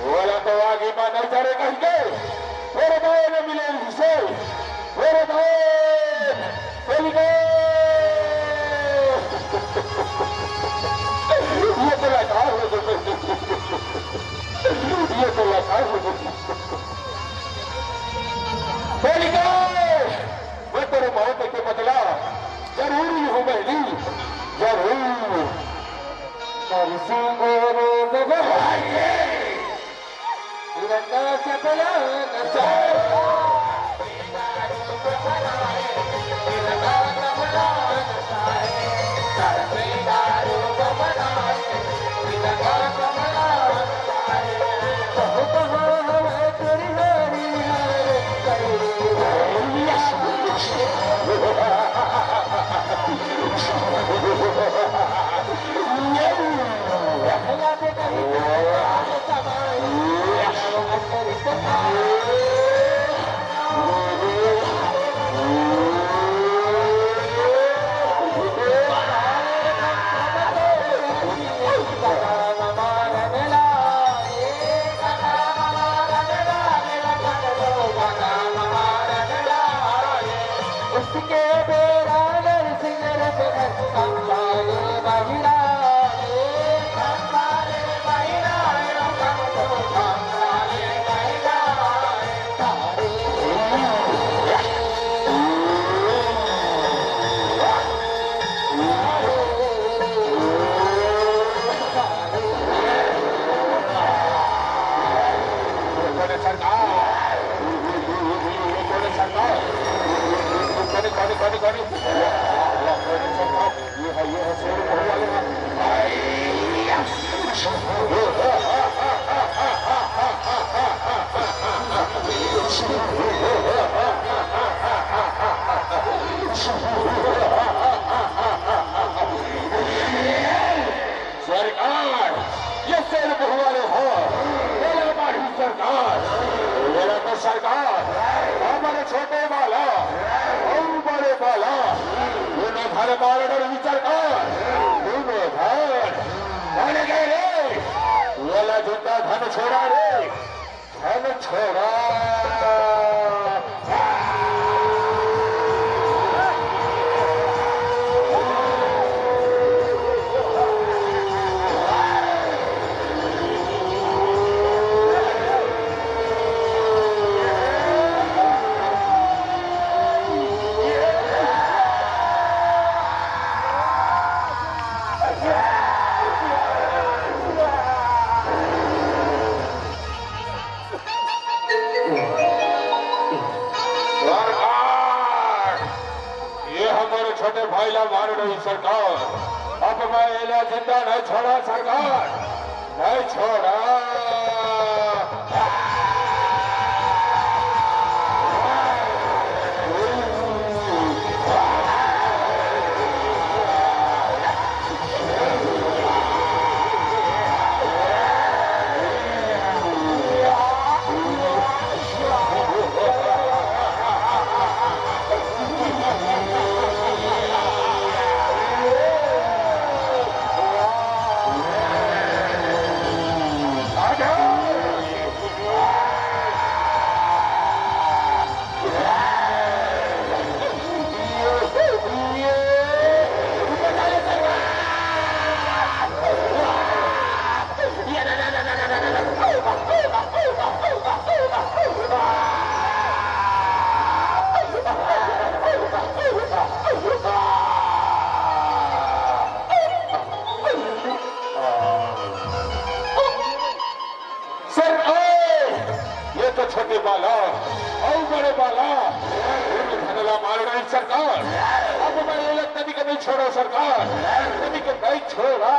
बोला तो आगे मां नहीं चढ़े कहेंगे मेरे भाई ने मिले हिस्से मेरे भाई होलिका ये तो लाचार हो गए ये तो लाचार हो गए होलिका मैं तेरे मौत के बदला जरूरी हूँ बहनी जरूर सरकार ये शेर बहुवाले हो मेरा बाड़ी सरकार मेरा तो सरकार हमारे छोटे वाला और बड़े वाला दोनों घर मारे डर सरकार दोनों घर माने गए रे वाला जिंदा धन छोड़ा रे धन छोड़ा छोटे भाई ला मार रही सरकार अब मैं इन्हें जिंदा नहीं छोड़ा सरकार नहीं छोड़ा छोटे बाला और बड़े बाला धनला मार रही सरकार अब मैं ये लोग कभी कभी छोड़ो सरकार कभी कभी छोड़ा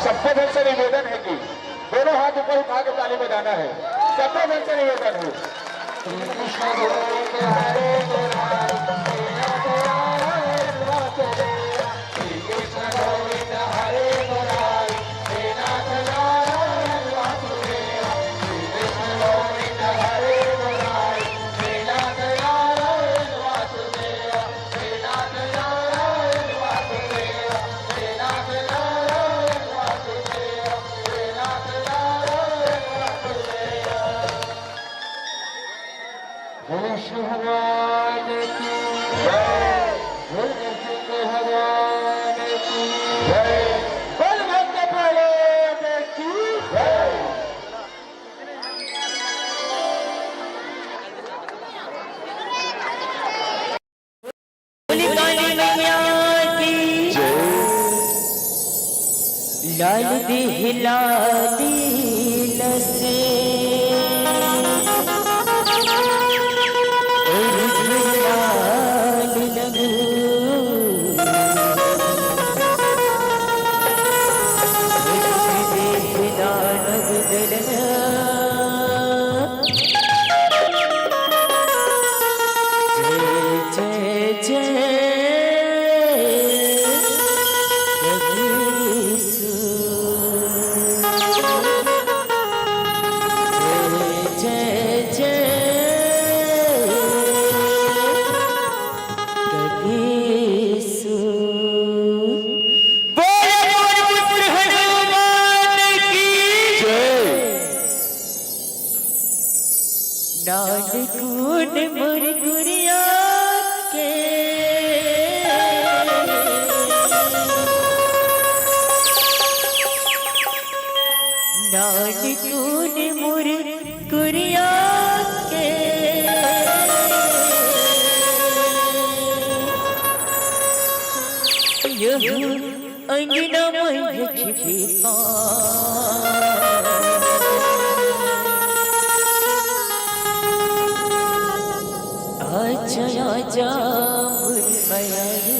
सबसे दिल से निवेदन है कि दोनों हाथ ऊपर उठा के ताली बजाना है। सबसे दिल से निवेदन है। भगवान की जय। लाल दिहला दिलसे लाल लगू दिहला नगदलना जय जय नानकून मुरगुरिया के नानकून मुरगुरिया के यह अंगना में खिपा आजा आजा मुरमयारू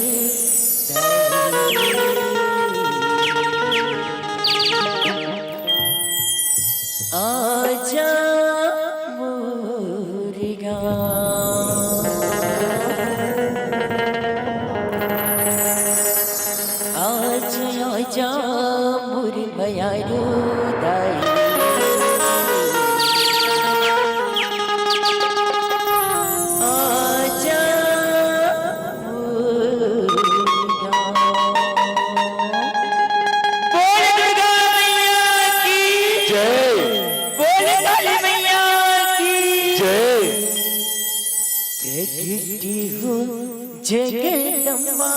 आजा मुर्गा आजा आजा मुरमयारू दाई जगदम्बा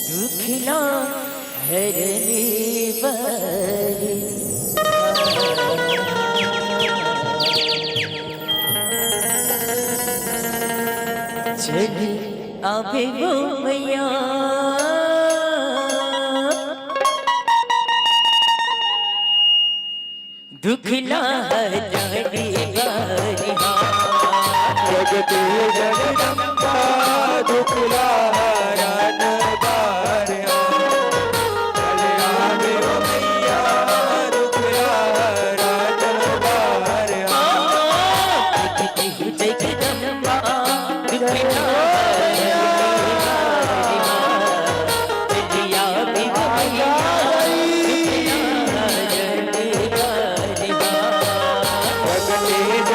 दुखला हरने वाली चली आवे वो मैया दुखला हरने वाली जगते जगदम्बा दुखला हरण बारिया चले आवे ओ मैया दुखला हरण बारिया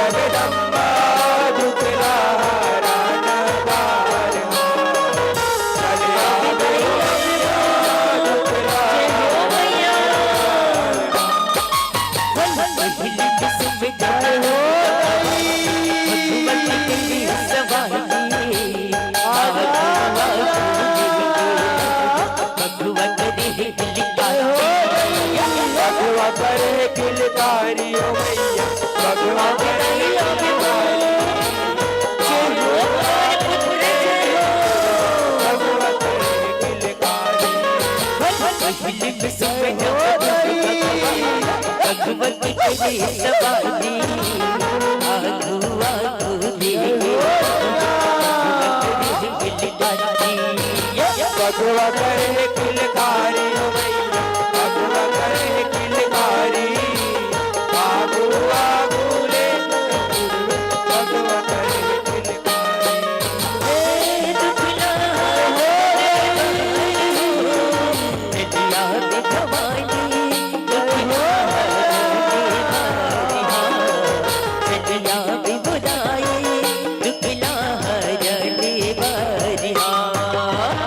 जगदम्बा दुखला करे किलकारी ओ मैया भगवा करे भगवा करे किलकारी भगवती के सवारी आगू आगू भगवा करे किलकारी ओ मैया भगवा करे किलकारी आगू आगू ले भगवा करे किलकारी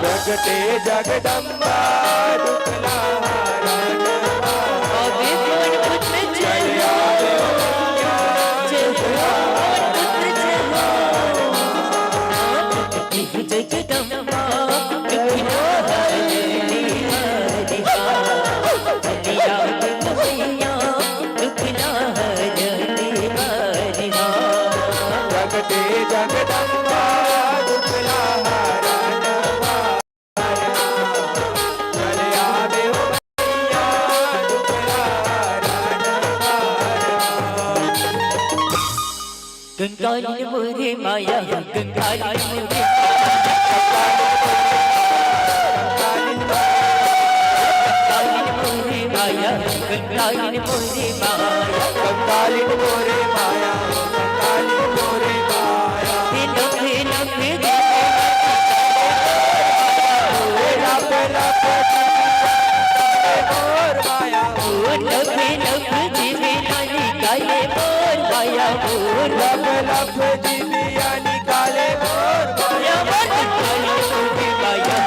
जगते जगदम्बा दुखला हरण जगदम्बा कंकालिन मोरे माया कंकालिन मोरे माया कंकालिन मोरे माया कंकालिन मोरे माया कंकालिन मोरे माया लपे लपे मोर माया लपे लपे जीवे नाली काले मोर माया मोर लब लब जीविया निकाले मोर माया कंकालिन मोरे माया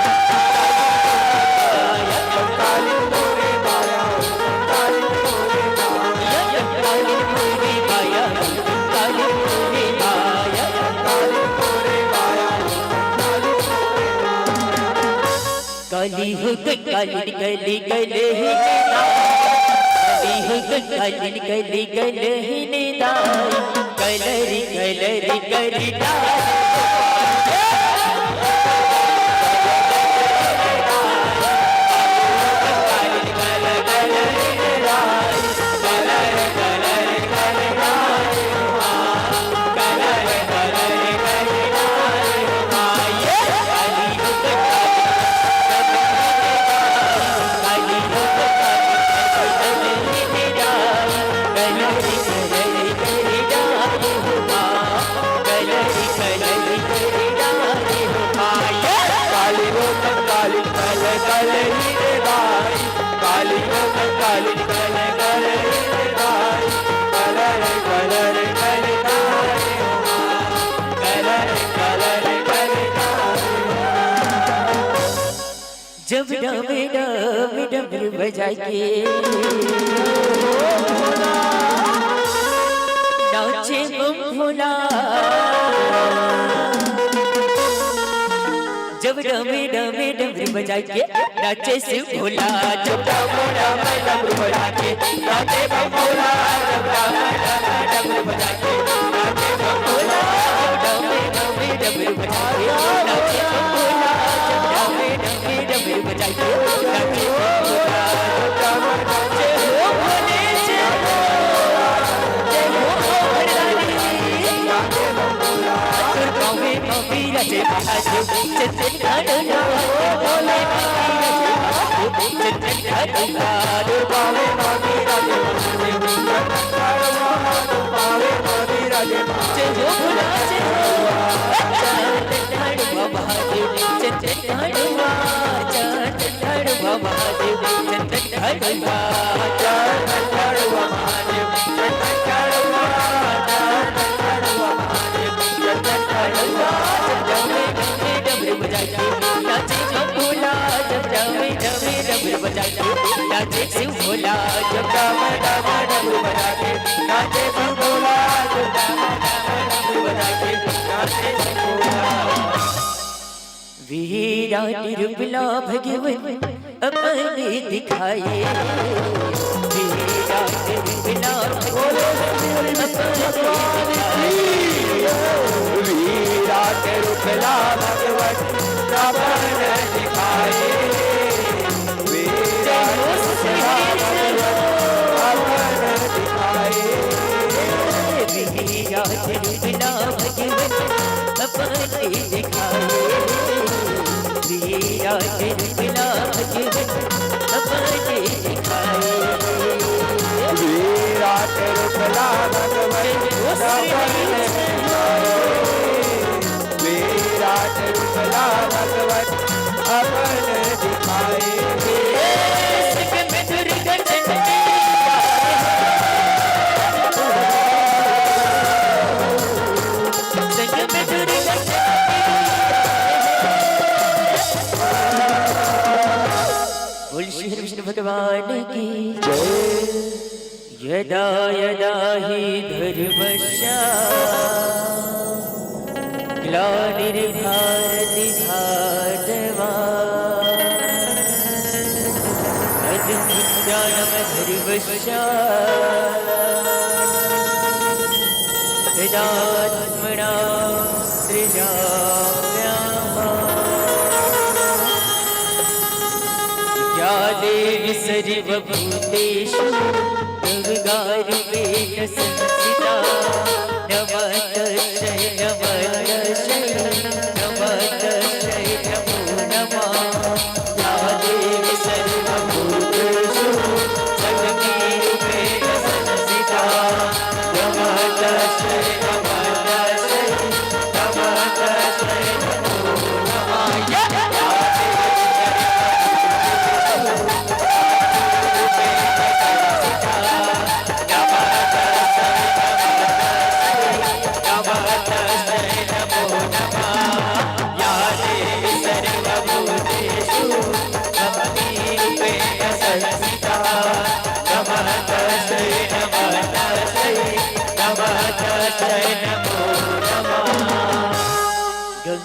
कंकालिन मोरे माया कंकालिन मोरे माया काली हो काली गली गले ही काली हो काली गली गले ही निदाई कलरी कलरी करी जब डमे डमे डमरू बजा के नाचे बम भोला जब डमे डमे डमरू बजा के नाचे शिव भोला जब डमरू बजा के नाचे बम भोला जब डमरू बजा के नाचे बम भोला डमे डमे डमरू बजा के नाचे बम भोला डमे डमे डमरू बजा के नाचे बम भोला जय हो भोले जय हो भरदानी दुर्गावे कबीरा जय महादेव चंदन काढ़ना भोले चंदन काढ़ना दुर्गावे कबीरा जय महादेव चंदन काढ़ना दुर्गावे कबीरा जय हो भोला जय हो चंदन काढ़ना महादेव चंदन काढ़ना चंदन काढ़ना महादेव चंदन काढ़ना चंदन काढ़ना महादेव चंदन काढ़ना चंदन काढ़ना महादेव चंदन काढ़ना डमरू बजा के नाचे जब भोला जब डमे डमे डमरू बजा के नाचे शिव भोला जब डमे डमे डमरू बजा के नाचे शिव भोला जब डमे डमे डमरू बजा के नाचे शिव भोला वीरा निर्मला भगवन अपने दिखाए वीरा निर्मला भगवन अपने वीरा निर्मला भगवन अपने दिखाए वीरा निर्मला भगवन अपने दिखाए वीरा निर्मला भगवन अपने दिखाए वीरा निर्मला भगवन अपने दिखाए वीरा निर्मला भगवन अपने वीरा निर्मला भगवन अपने दिखाए विष्णु भगवान की यदा यदा हि धर्मस्य ग्लानिर्भरति भारतमा अद्भुतज्ञानमधर्मस्य तदात्मनां सृजाम्यहम् या देवी सर्वभूतेषु दुर्गारूपेण संस्थिता नमस्तस्यै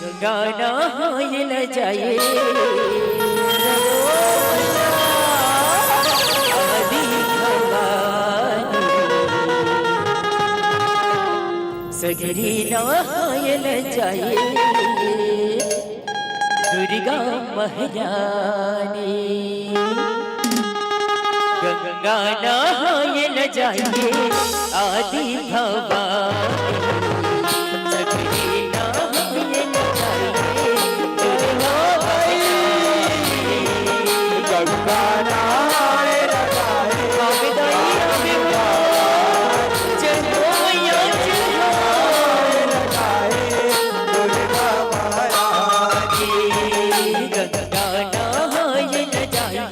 गंगा नहाए न जाए आदि भवानी सगरी नहाए न जाए दुर्गा महारानी गंगा नहाए न जाए आदि भवानी सगरी नहाए न जाए दुर्गा महारानी गंगा नहाए न जाए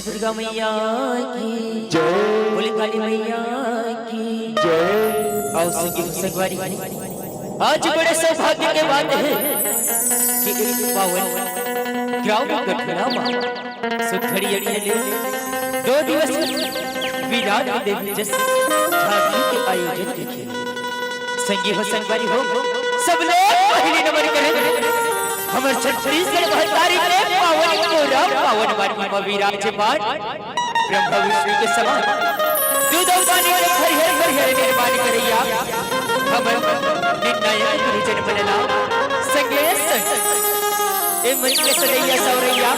दुर्गा मैया की जय बोले काली मैया की जय। आओ संगवारी आज बड़े सौभाग्य के बात है कि एक पावन ग्राम गठरा सुखड़ी ले 2 दिवस विराट देवी जस झांकी के आयोजन देखे संगी हो संगवारी हो सब लोग पहले नंबर करें हमर छत्तीसगढ़ भरतारी के पावन कोरम पावन वर्मा विराज पाठ ब्रह्मा विष्णु के समान दूध पानी के हरिहर निर्माण करैया हमर निर्णायक गुरुजन बनला संगे संग ए मन के सदैया सौरैया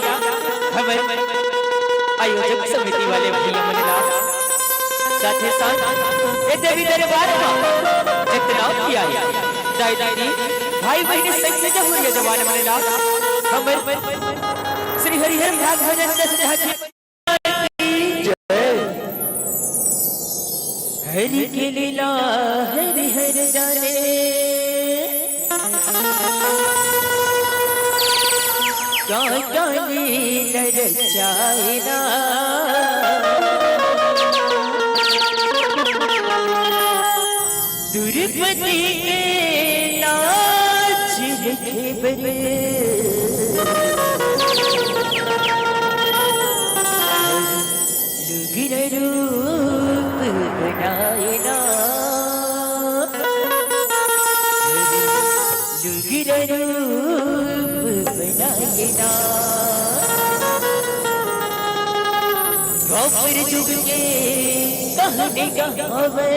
हमर आयोजक समिति वाले भैया बनला साथे साथ ए देवी दरबार में जितना किया दाई दादी भाई बहन संग जब हुए जवान बनला हमर श्री हरिहर भागवत दस झांकी हरि के लीला हरि हर जाने क्या लीला रचाइना दुर्पति के नाच लिखे बने लुगिर रूप बनाएना लुगिर रूप बनाएना द्वापर जुग के कहने कहावे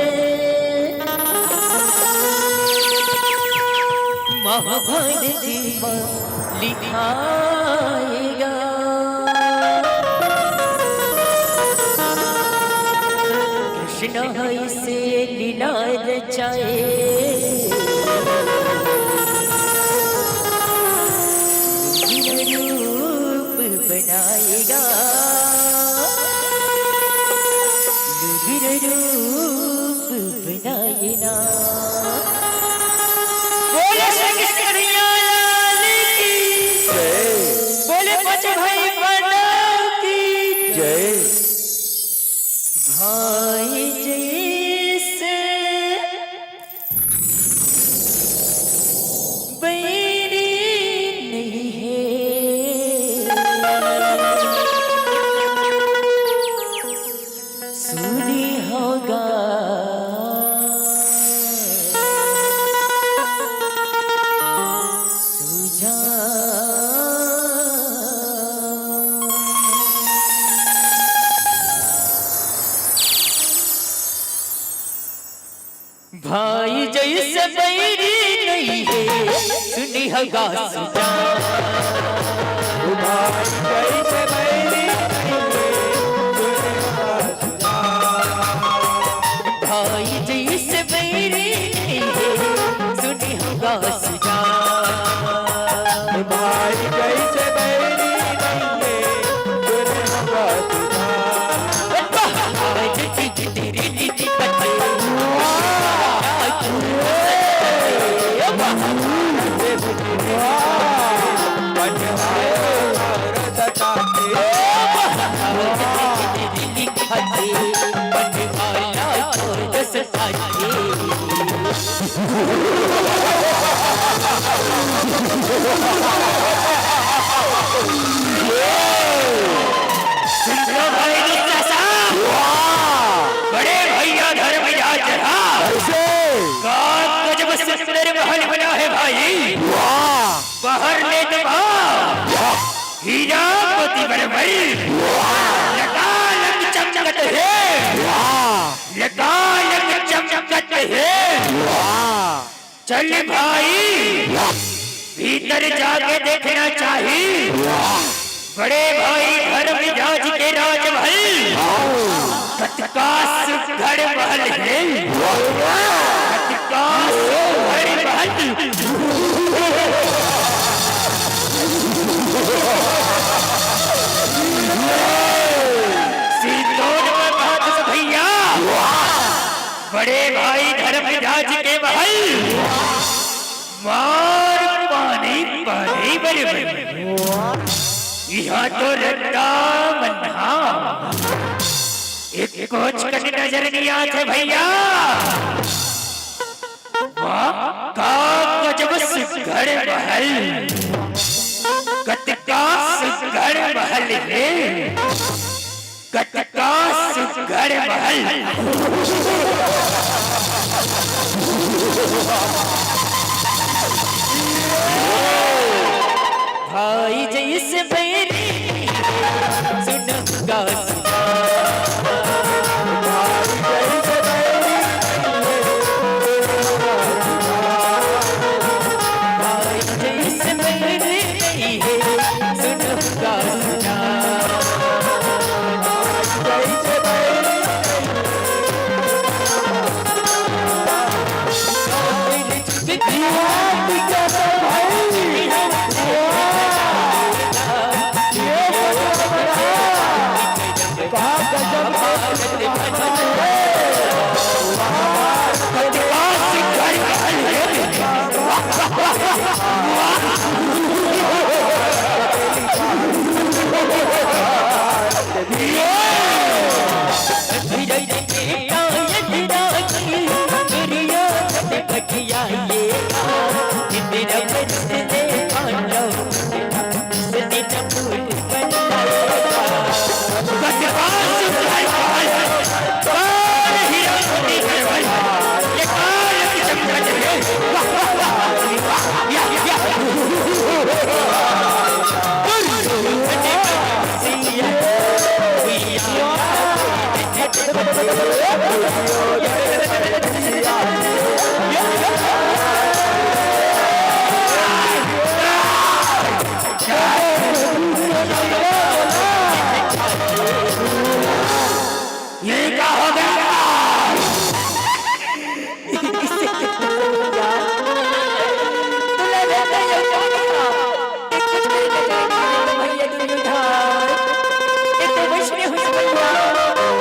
महाभारत में लिखाएगा कृष्ण से लीला रचाए रूप बनाएगा रूप बनाएगा बोले श्री कृष्ण कन्हैया लाल की जय बोले बच भाई बड़ा की जय। भाई जैसे बैरी नहीं है सुनी होगा सुझा भाई जैसे बैरी नहीं है सुनी हगा सुजा भाई जैसे बैरी भाई जैसे बैरी नहीं है सुनी हगा सुजा भाई जैसे बैरी नहीं है सुनी हगा सुजा बड़े भैया धर्मराज गजब सुंदर महल बना है भाई बाहर ले हीरा मोती बरबरी लकालक चमचमत है लकालक चमचमत है चल भाई भीतर जाके देखना चाहिए बड़े भाई धर्मराज के राजमहल कटका सुघड़ महल है कटका सुघड़ महल भैया बड़े भाई धर्मराज के महल मार पानी पानी बड़े बड़े यहाँ तो रट्टा मन्हा एक कोच कट नजर नहीं आते भैया का गजब सुघड़ महल कटका सुघड़ महल है कटका सुघड़ महल भाई जैसे मेरी सुनगा भाई जैसे मेरी सुनगा सुना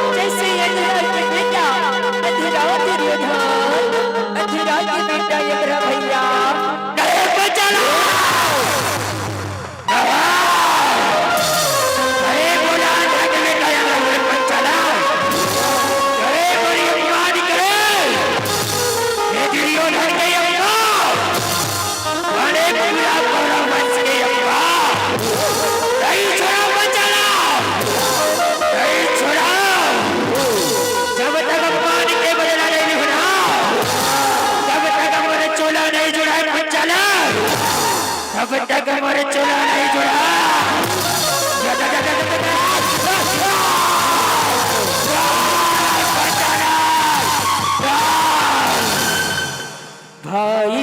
जैसे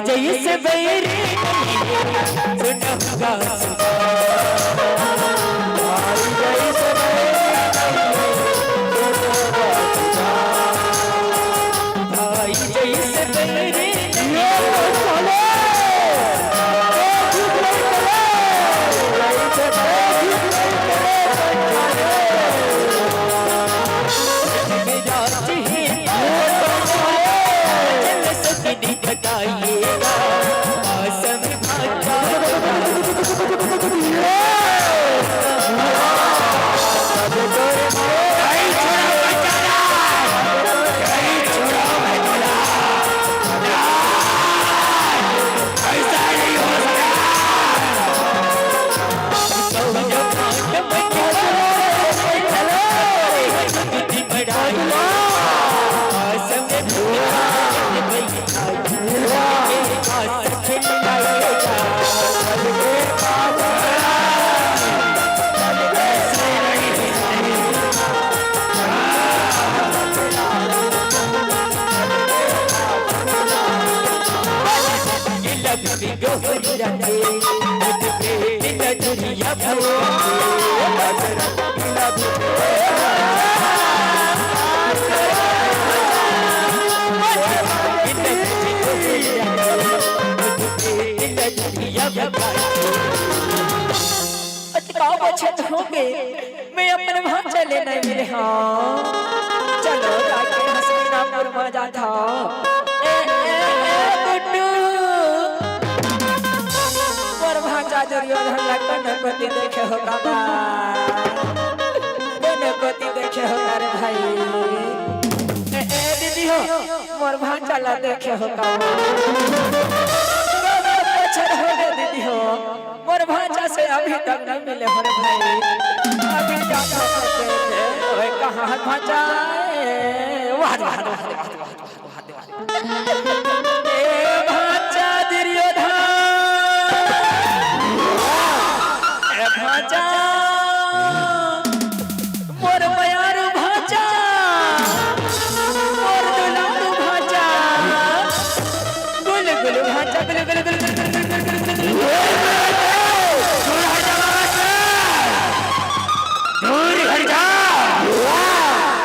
जैसे बैरी सुनूंगा भाई जैसे भाई जैसे बैरी मैं अपने वहां चले नहीं मिले हाँ चलो जाके हस्तिनापुर में जाता गुड्डू और भांजा दुर्योधन लगन कोती देखे हो काका दोनों कोती देखे हो रे भाई दीदी हो मोर भांजा ला देखे हो काका हो गए दीदी हो मोर भांजा से अभी तक न मिले हो रे भाई अभी जाता ओए कहां है भांजा वाह वाह वाह ए भांजा दुर्योधन ए भांजा मोर मयारू भांजा मोर दुलारू भांजा गुल गुल भांजा गुल गुल गुल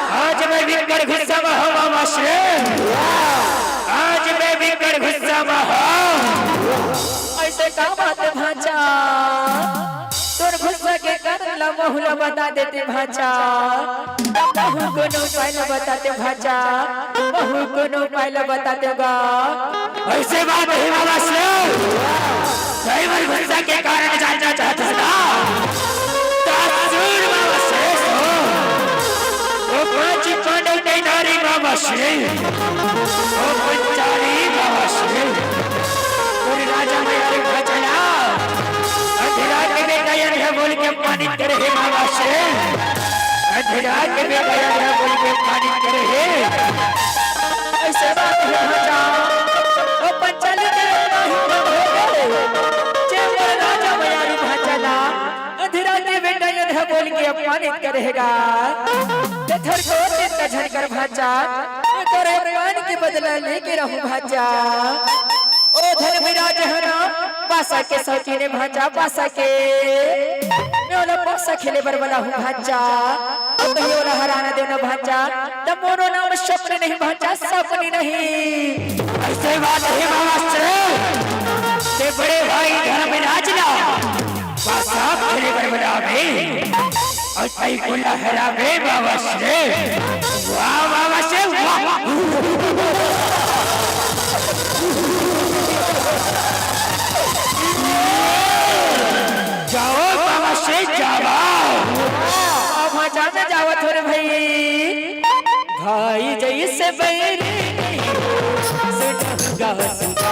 गुस्सा में हो मामा श्री आज मैं भी कर गुस्सा में हो ऐसे का बात भांजा तोर गुस्सा के कारण ला बहुला बता देते भांजा बहु कोनो पहले बताते भांजा बहु कोनो पहले बताते गा ऐसे बात नहीं मामा श्री कई बार गुस्सा के कारण जानना चाहता था तासुर मामा श्री पांच पांडव नारी बाबा श्री ओ पंचारी बाबा श्री पूरी राजा मयारी भजना अधिराज के गयन है बोल के पानी करे हे बाबा श्री अधिराज के गयन है बोल के पानी करे हे ऐसे बात है भजा ओ पंचाली के नहीं हो गए जे राजा मयारी भजना अधिराज के गयन है बोल के अपमानित करेगा थर को चित्त झनकर भांजा तोरे प्राण के बदला लेके रहूं भांजा ओ धर्मराज हरा पासा के सौती ने भांजा पासा के मैं ओला पासा खेले बरबला हूं भांजा ओ कहीं ओला हराना देना भांजा तब मोरो नाम स्वप्न नहीं भांजा सपनी नहीं ऐसे बात है मास्टर ते बड़े भाई धर्मराज ना पासा खेले बरबला में और कई कुल्ला हरा बे बाबा से वाह बाबा से वाह जाओ बाबा से जाओ अब मजा में जाओ थोड़े भाई भाई जैसे बैरी सुनूंगा सुना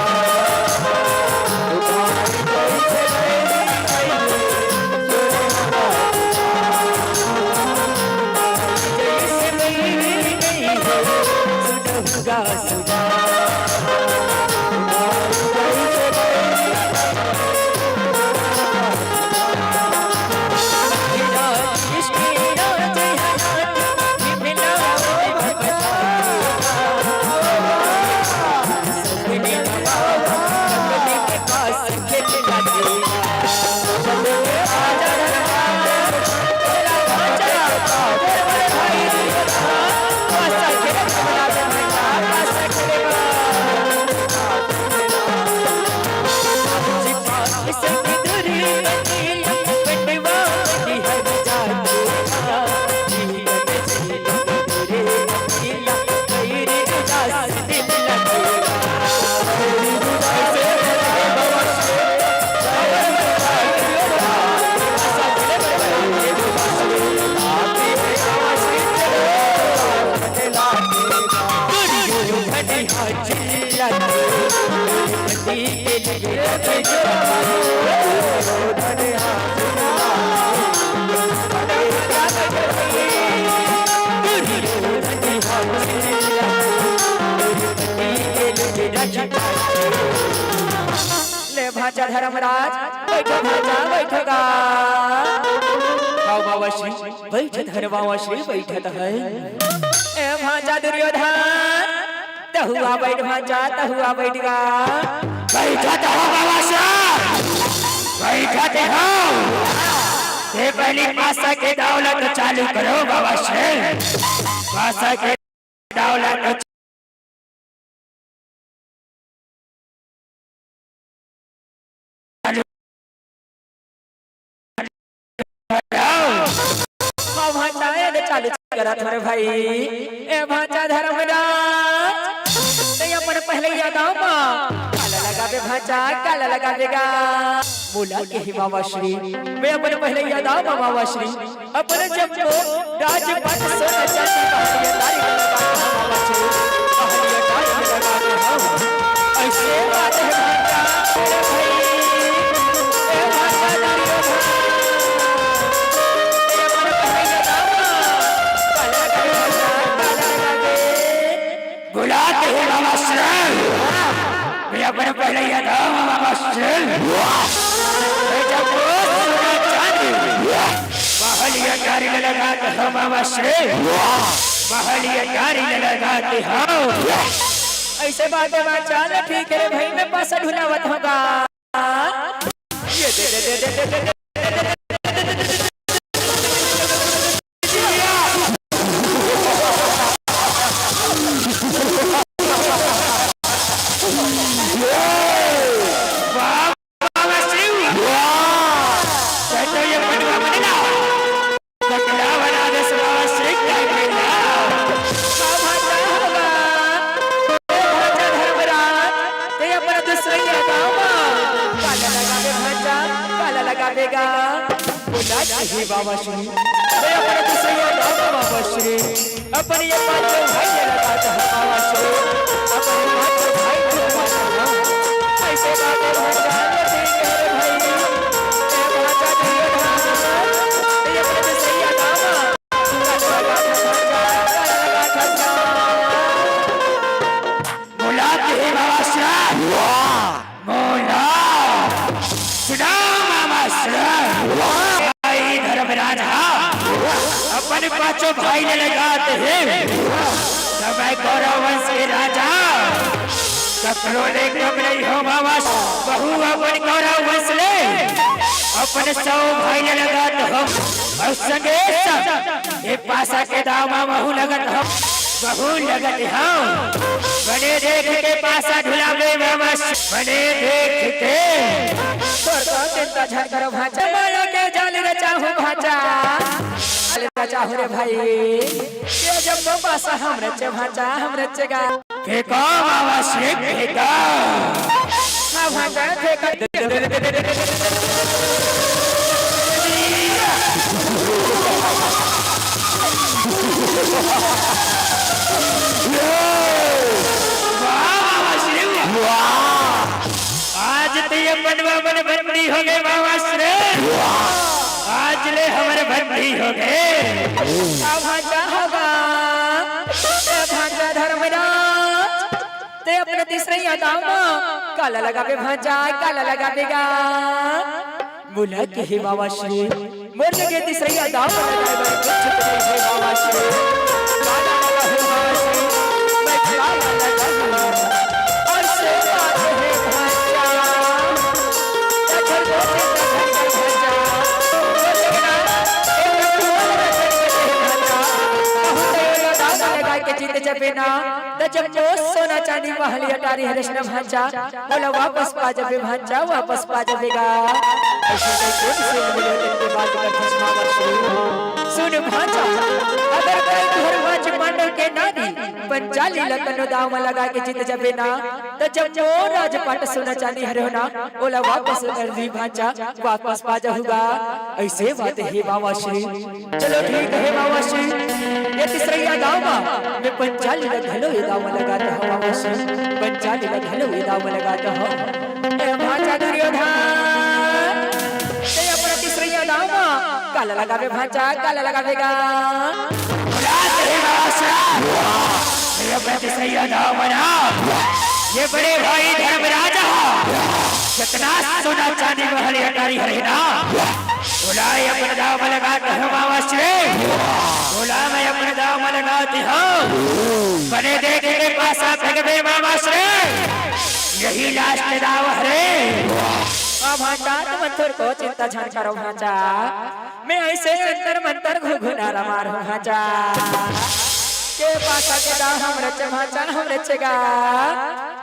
ले भाचा धर्मराज बैठो भाचा बैठो गा बाबा श्री बैठत हर बाबा श्री बैठत है ए भाचा दुर्योधन तहुआ बैठ भाचा तहुआ बैठ गा बैठत हो बाबा श्री बैठत हो ये पहली पासा के दौलत चालू करो बाबा श्री पासा के दौलत चालू करा थोड़े भाई ए भाचा धर्मराज ते अपन पहले याद आओ मां काला लगावे भाचा काला लगावेगा बोला के ही बाबा श्री मैं अपन पहले याद आओ बाबा श्री अपन जब को राजपाट सोना चांदी पहाड़िया तारी लगा बाबा श्री पहाड़िया तारी लगा दे हम ऐसे बात है भाचा मेरे भाई ए भाचा दुर्योधन बुलाते हैं बाबा श्री मैं अपने पहले याद आओ बाबा श्री जब वो सोना चांदी महलिया कारी लगाते हो बाबा श्री महलिया कारी लगाते हो ऐसे बातें बाचा न ठीक है भाई मैं पासा ढुलावत होगा ये दे दे दे दे दे बाबा श्री मैं अपने दूसरे बाबा श्री अपने ये पांचों भाई लगाता है बाबा श्री अपने पांचों भाई लगाता है ऐसे बातें भाचा नहीं कह रहे भाई ए भाचा दुर्योधन ये अपने दूसरे बाबा बुलाते हैं बाबा श्री बोला सुना बाबा श्री अपने पांचों भाई ने लगाते हैं सब गौरव वंश के राजा कपड़ों ने कम नहीं हो बाबा बहु अपन गौरव वंश ले अपने 100 भाई ने लगाते हो और संगे ये पासा के दामा बहु लगत हो बहु लगत हो बने देख के पासा ढुलावे बाबा बने देख के चिंता झटकर भाचा माया के जाल रचाहू भाचा चाहो रे भाई ये जब बाबा सा हम रचे भाचा हम रचेगा फेंको बाबा श्री फेंको हां भाचा फेंको बाबा श्री आज तो ये बनवा बन बंदी हो गए बाबा श्री आज ले हमारे बंदी हो गए भाचा होगा भाचा धर्मराज ते अपने तीसरे यादाओं काला लगावे भाचा काला लगावेगा बोला के हे बाबा श्री मोर के तीसरे यादाओं लगावे कुछ नहीं है बाबा श्री काला लगावे बाबा श्री मैं काला लगाऊंगा और से बात है भाचा जीत जबेना जब सोना चांदी महलिया तारी हरिश्न भांचा बोला वापस पा जबे भांचा वापस पा जबेगा ऐसे कौन से मिले के बाद का खसमावा शुरू सुन भांजा अगर कोई घर वाच मांडव के नारी पंचाली लगन दाव लगा के जीत जबे ना तो जब जो राजपाट सुना चांदी हरे ना ओला वापस कर दी भांजा वापस पा जाऊंगा ऐसे बात है बाबा श्री चलो ठीक है बाबा श्री ये तीसरा गांव में पंचाली लगलो ये दाव लगाता हूं बाबा श्री पंचाली लगलो ये दाव लगाता हूं ए भांजा दुर्योधन ते अपना तीसरा गांव काला लगावे भांजा काला लगावेगा ये अपना तीसरा गांव बना ये बड़े भाई धर्मराज कितना सोना चांदी महल अटारी है ना बुलाए अपने दाव लगाते हो बाबा श्री बोला मैं अपने दाव लगाती हूँ बने देखे के पास फेंकबे बाबा श्री यही लास्ट दाव है भांजा तुम थोड़ को चिंता झान करो भांजा मैं ऐसे अंतर मंतर घुघुनारा मारू भांजा के पासा के दाव हम रचे भांजा हम रचेगा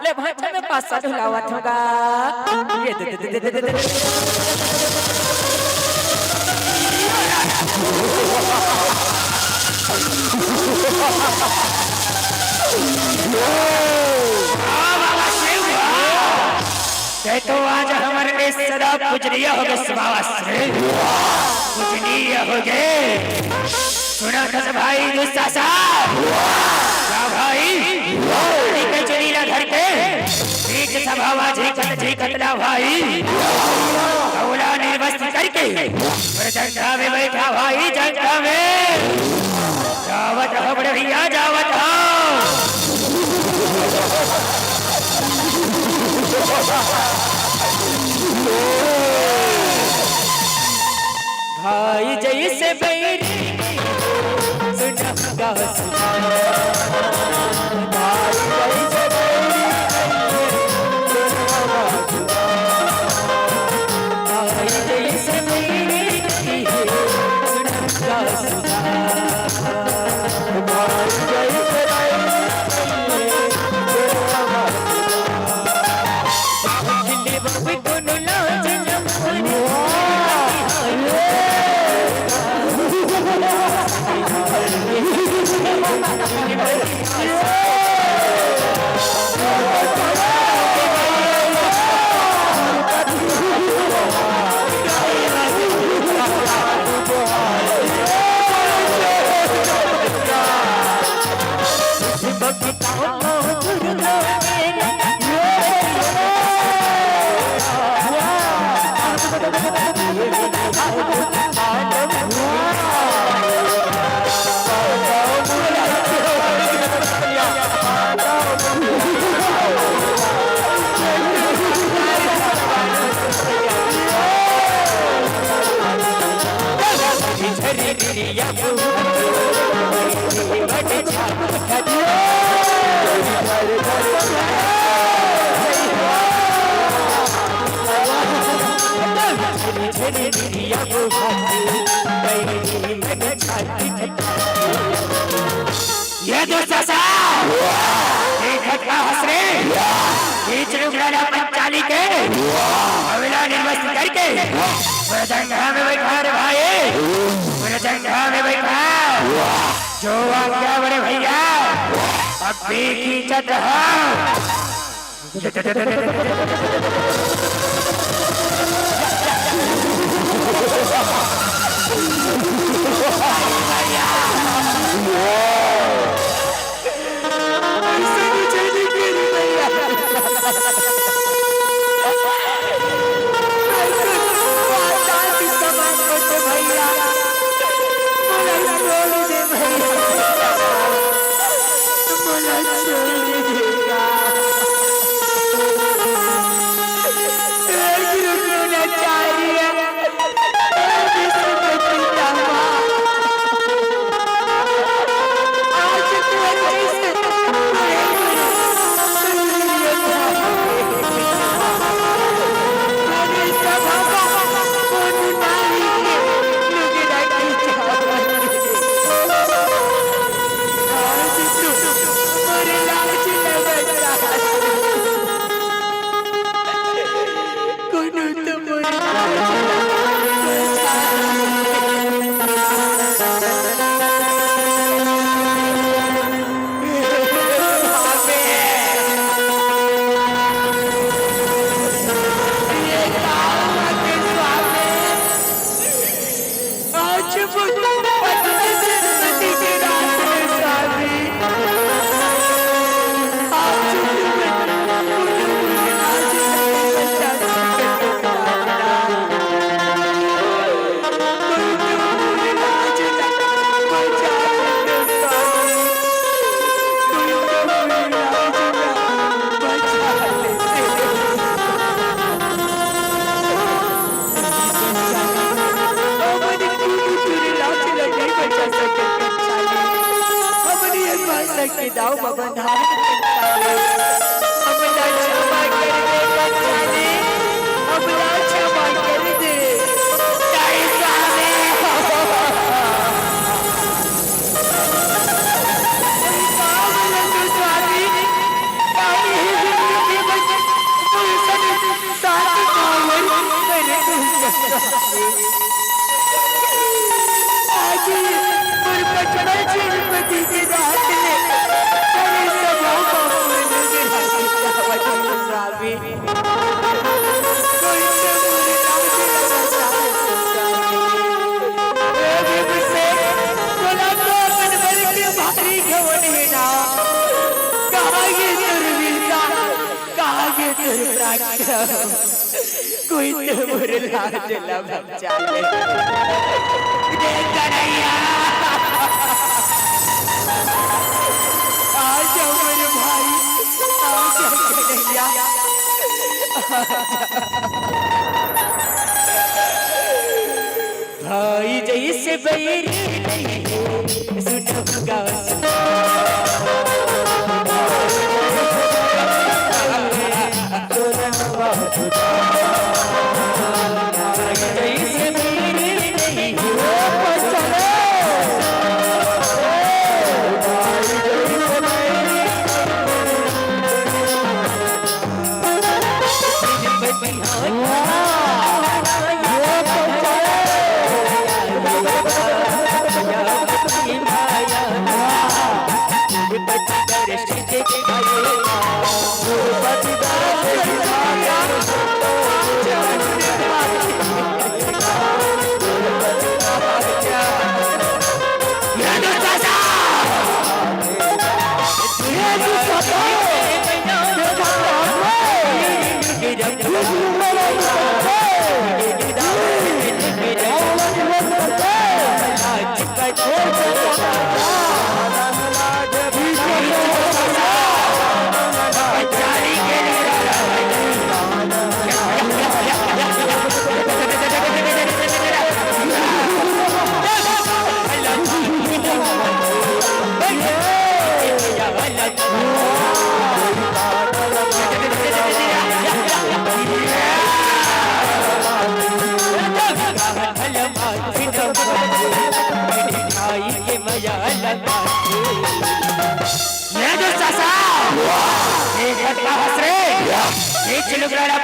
ले भांजा में पासा ढुलावत होगा ये तो आज हमारे इस सदा पूजनीय हो गए बाबा श्री पूजनीय हो गए सुना कस भाई दुस्सासा क्या भाई चलीला घर के बीच सभावा झीकत ना भाई कौला निर्वस्त्र करके जनता में बैठा भाई जनता में जावत हो बढ़िया जावत हो भाई जैसे बैरी सुना भाई जैसे बैरी भाई जैसे बैरी सुना भाई जैसे ये दुस्सासा देखत का हसरे बीच रुगड़ा पंचाली के अविला निर्वस्त्र करके जंगा में बैठा रे भाई जंगा में बैठा जो आज्ञा बड़े भैया अब भी खींचत दाव बंधार अबला क्षमा कर दे बच्चाने अबला क्षमा कर दे ताई साले स्वामी काली जिंदगी में पुरुषन साथ कावल मेरे आज पर पचड़ा चिरपति की रात ने कोई तो मुरला जला बच्चा ले देख कन्हैया आ जाओ मेरे भाई आ जाओ कन्हैया भाई जैसे बैरी नहीं सुनो गाओ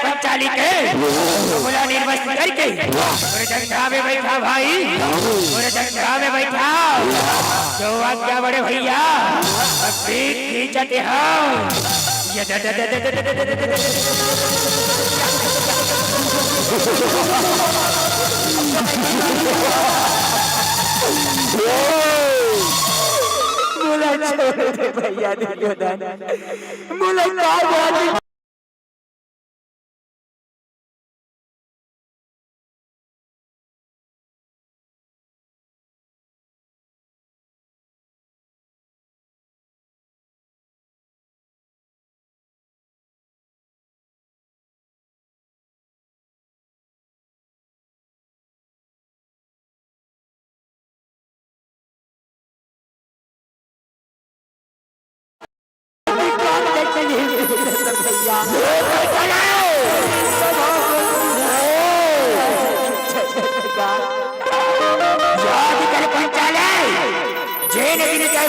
पंचाली के बोला निर्वस्त करके पूरे जंगला में बैठा भाई पूरे जंगला में बैठा जो आज्ञा बड़े भैया अब खींचते हैं बोला छोड़ दे भैया दुर्योधन बोला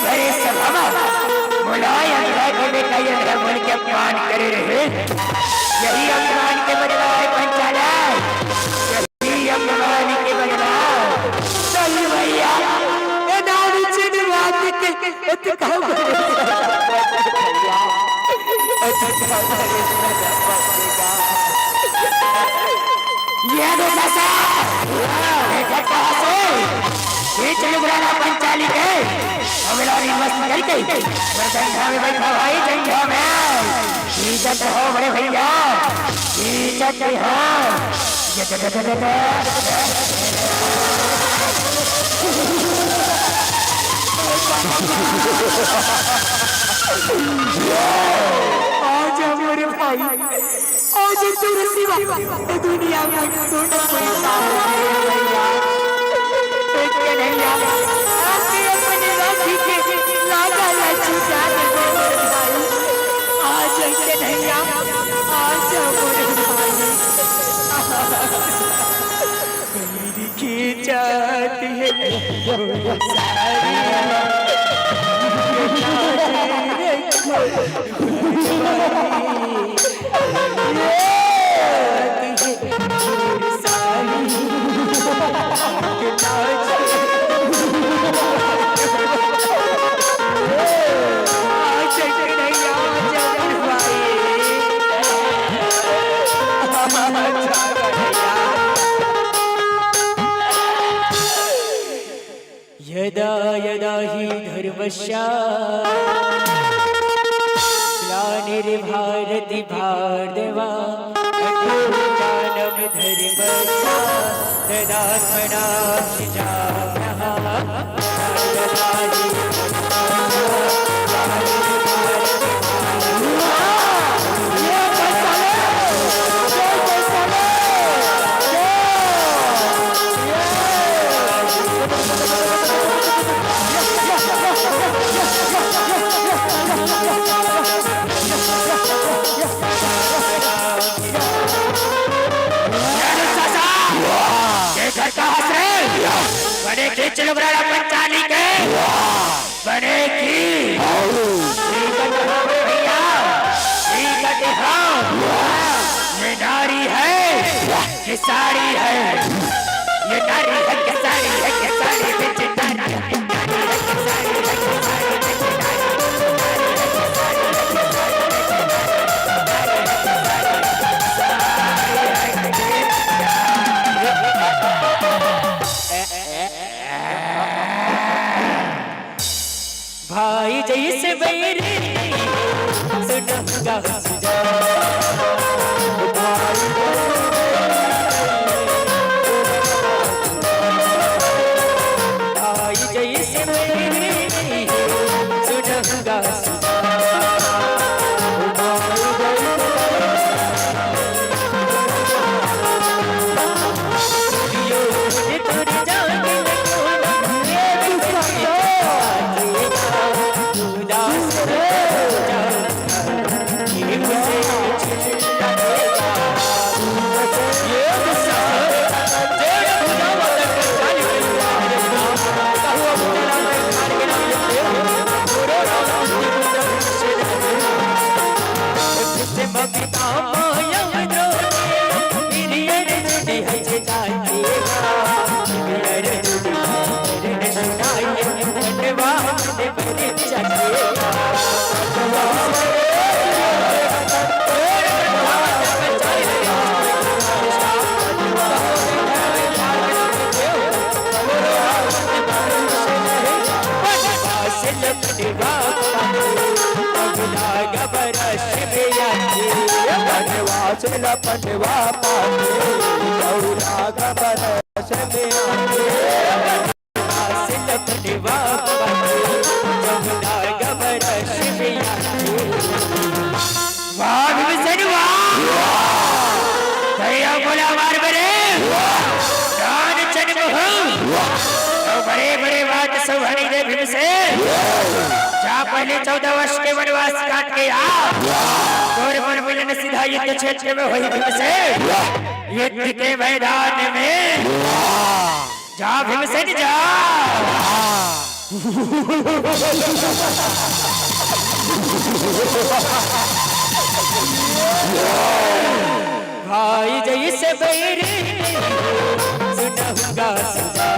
भरे सभा बुलाया बेटा ये बोल के अपमान करे रहे यही अपमान के बदला है पंचाला यही अपमान के बदला चल भैया ए नारी चिड़ बात के कहो ये दो ससा घटा से करके जंघा में बैठा भाई, जंघा में इज्जत हो बड़े भैया, इज्जत हो। आज मेरे भाई, आज तेरे सिवा दुनिया में कोई भैया अपने राखी के लागा लाची जाने दो भाई। आज के नैया, आज मेरे भाई मेरी खींचाती है यदा यदा हि धर्मस्य ग्लानिर्भारति भारतवर्ष अज्ञानं धर्मस्य तदात्मनां बड़े की चलबराड़ा पंचाली के बड़े की भैया, ये नारी है कि साड़ी है, ये नारी है कि साड़ी है, कि साड़ी बिच नारी है, कि नारी है कि साड़ी है, कि साड़ी बिच नारी भाई जैसे बैरी सुनूंगा सुजा भाई जैसे बैरी सुनूंगा सुजा पटवा पानी गौरा गबर से पटवा गौरा गबर से बोला मार बड़े बड़े बड़े बात सब हरी दे भीम से जा पहले 14 वर्ष के वनवास काट के आ गौरवन मिलन सीधा युद्ध क्षेत्र में हुई भीम से युद्ध के मैदान में जा भीमसेन जा भाई जैसे बैरी सुनूंगा सुजा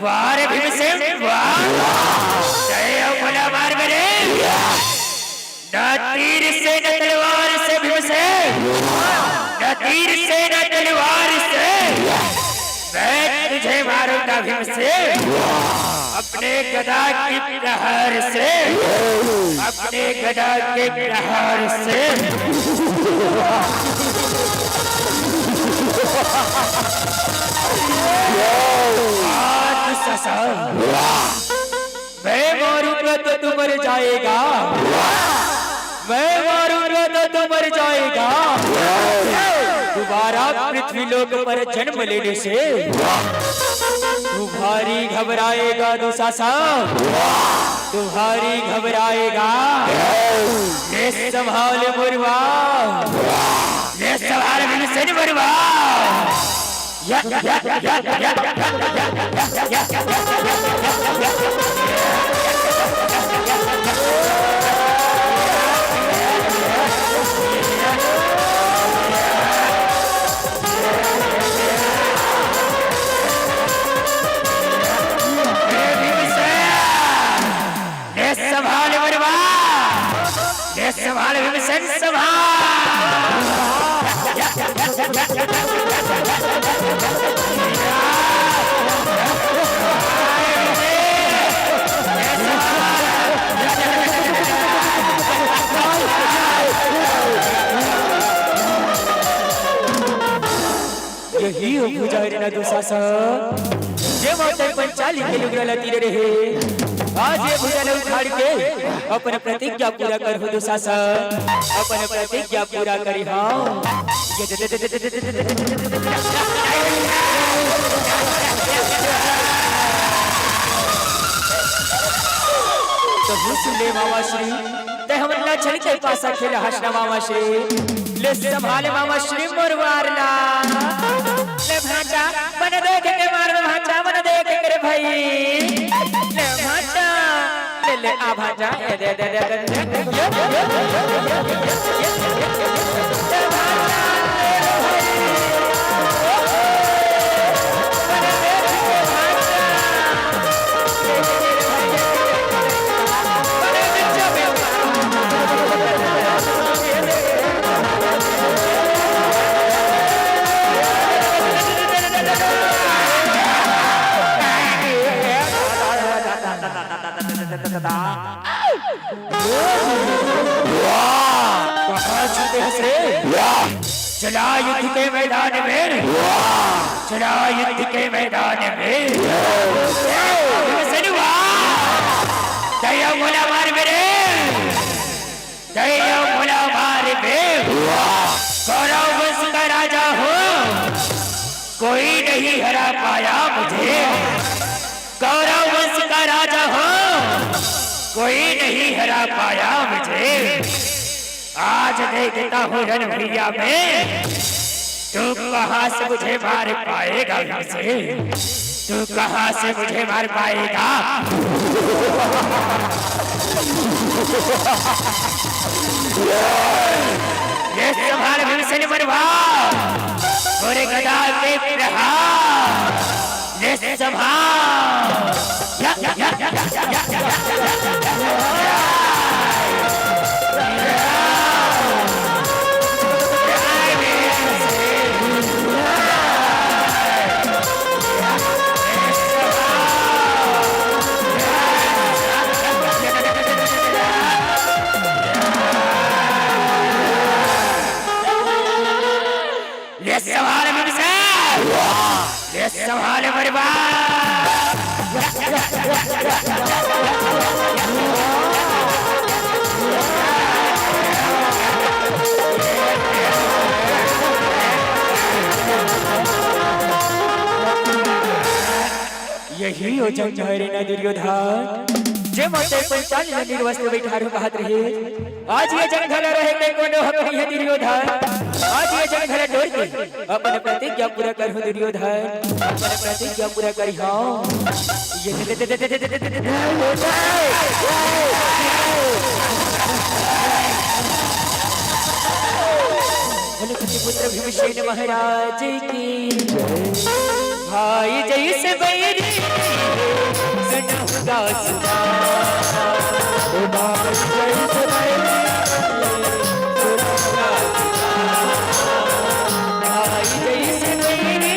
वाह रे भीमसेन वाह, जय हो भोला मार मेरे, न तीर से न तलवार से भीमसेन, न तीर से न तलवार से मैं तुझे मारूंगा भीमसेन, अपने गदा के प्रहार से, अपने गदा के प्रहार से। मैं मारूंगा तो तू मर जाएगा, मैं मारूंगा तो तू मर जाएगा, दोबारा पृथ्वी लोक पर जन्म लेने से तू भारी घबराएगा दुशासन, तू भारी घबराएगा। ये संभाल मुरवा, ये संभाल भीमसेन मुरवा। संभाल मरवा, ये संभाल भीमसेन संभाल। यही हो पुजारी ना दुशासन, जे मोटे पंचाली के लुगड़ा तीर रहे, आज ये भुजन उखाड़ के अपन प्रतिज्ञा पूरा कर हो दुशासन, अपन प्रतिज्ञा पूरा करी। हाँ तो सुन ले मामा श्री, ते हमला छल के पासा खेल हसना मामा श्री, ले संभाले मामा श्री मोरवारला, ले भांजा मन देख के मार भांजा मन देख के भाई, ले भांजा ले आ भांजा दे दे दे चला युद्ध के मैदान में, चला युद्ध के मैदान में, दया मोला मार मेरे, दया मोला मार मेरे, कौरव वंश का राजा हो, कोई नहीं हरा पाया मुझे, कौरव वंश का राजा हो, कोई नहीं हरा पाया मुझे। आज देखता हूँ रण भैया में, तू कहाँ से मुझे मार पाएगा भीमसेन, तू कहाँ से मुझे मार पाएगा। ये संभाल भीमसेन मरवा, गोरे गदा के प्रहार, ये संभाल। ये सवाल भीमसेन संभाल बर्बाद। यही हो जंझारी न दुर्योधन जे मोटे पंचाल न निर्वस्त्र बैठारू कहत रहे। आज ये जंग घला रहे के कोनो हक नहीं है दुर्योधन। आज ये जंग घला तोड़ के अपन प्रतिज्ञा पूरा करहु दुर्योधन। अपन प्रतिज्ञा पूरा करी हां ये पुत्र भीमसेन महाराज की भाई जैसे बैरी सुनहुगा सुना भाई जैसे बैरी सुनहुगा भाई जैसे बैरी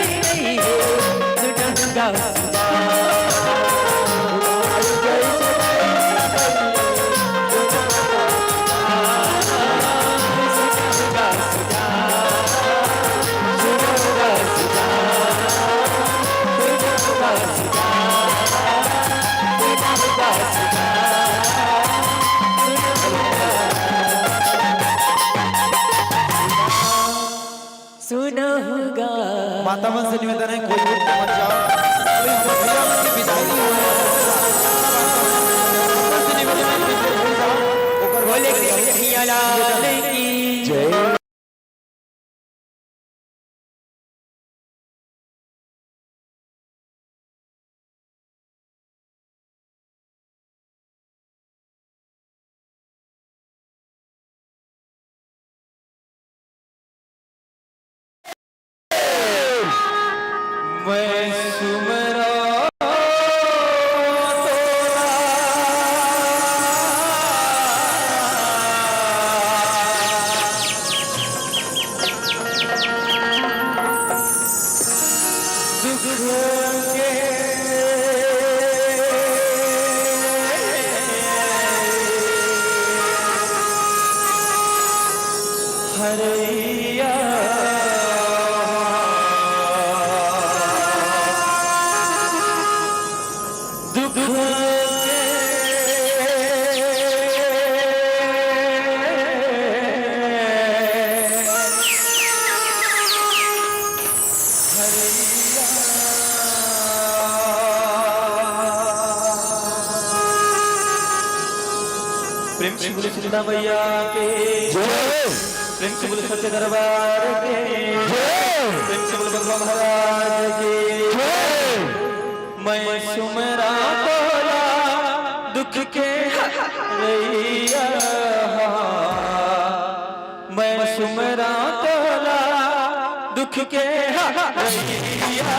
सुनहुगा माता मन से निवेदन है कोई भी मत जाओ, कोई हमारे भैया मन की विदाई नहीं हो रहा है। बोले भैया लाल की जय। मैं सुमरा हरैया प्रेम से बोले सीता मैया के प्रेम से बोले सच्चे दरबार के प्रेम से बोले भगवान महाराज के। मैं सुमरा बोला दुख के रैया, मैं सुमरा बोला दुख के रैया।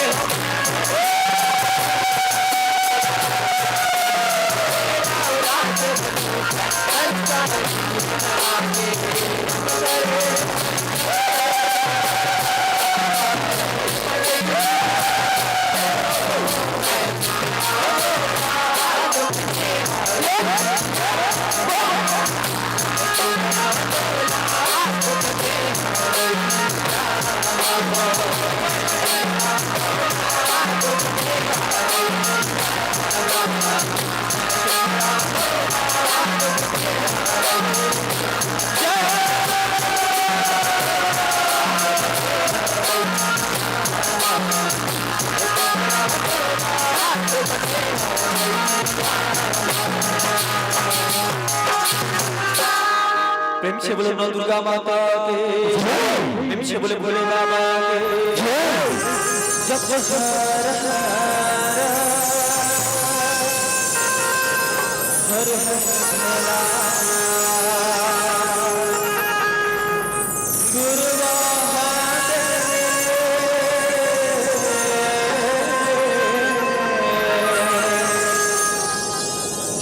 Thank you. प्रेम से बोलो नौ दुर्गा माता के प्रेम से बोले भोले बाबा के जब हर हर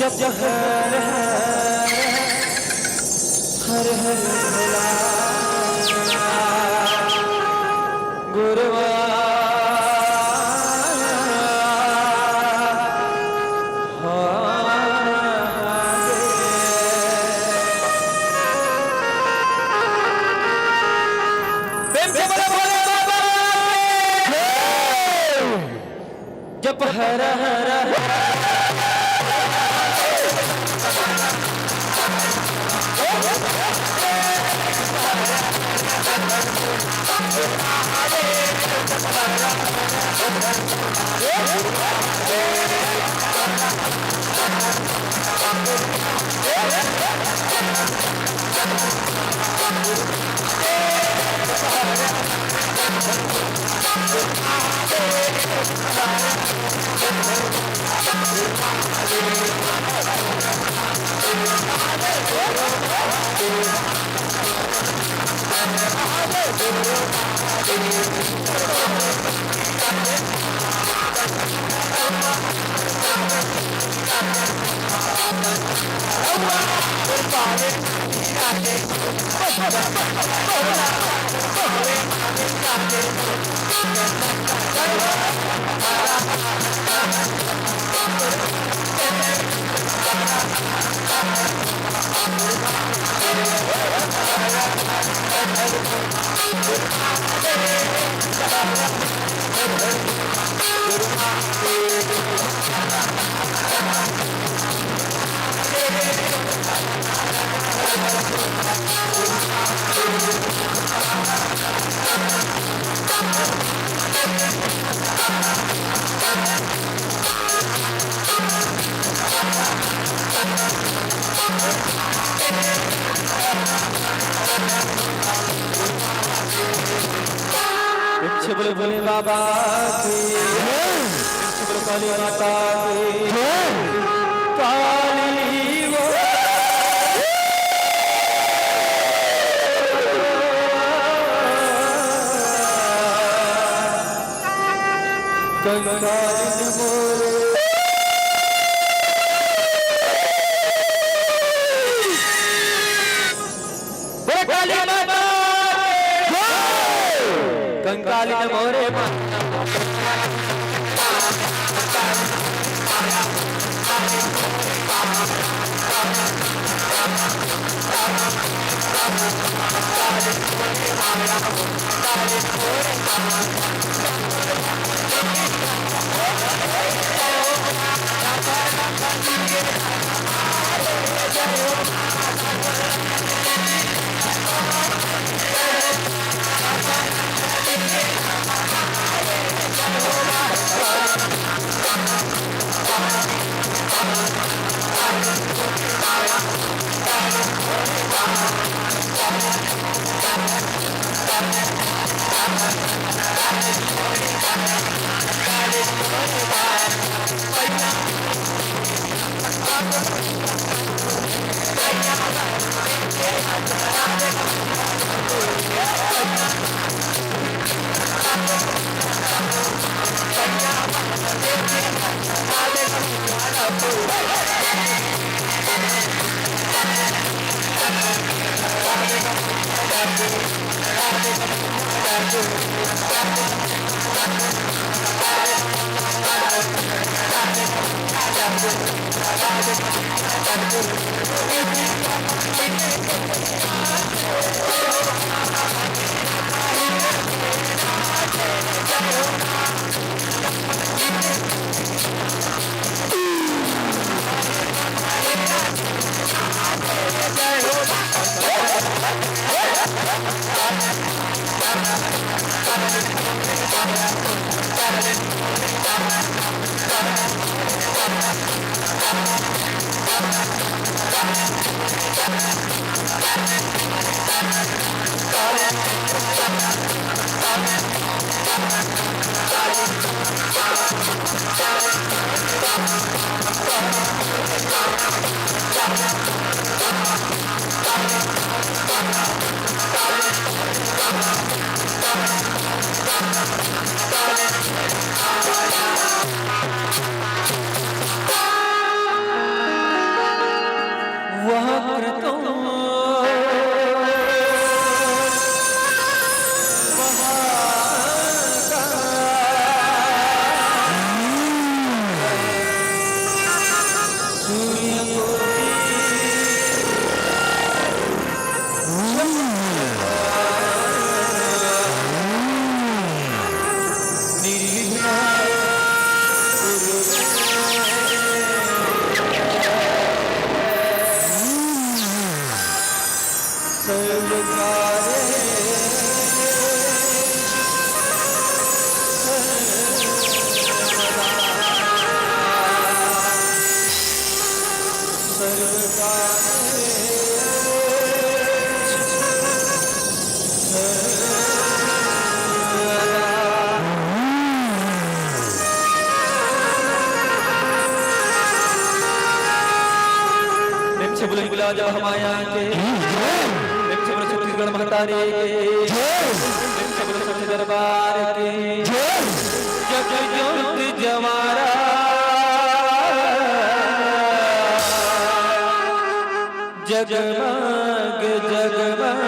जब जब हर हर हर भोला गुरुवा जब हर हर बोले भोले बाबा की बोले काली माता की काली वो कंगाली मोरे बोले काली माता कंकाली न मोरे प्रेम से बोले बुला जाओ हमाया के प्रेम से बोले छत्तीसगढ़ महतारी के प्रेम से बोले सच्चे दरबार के जग ज्योत जवारा जगमग जगमग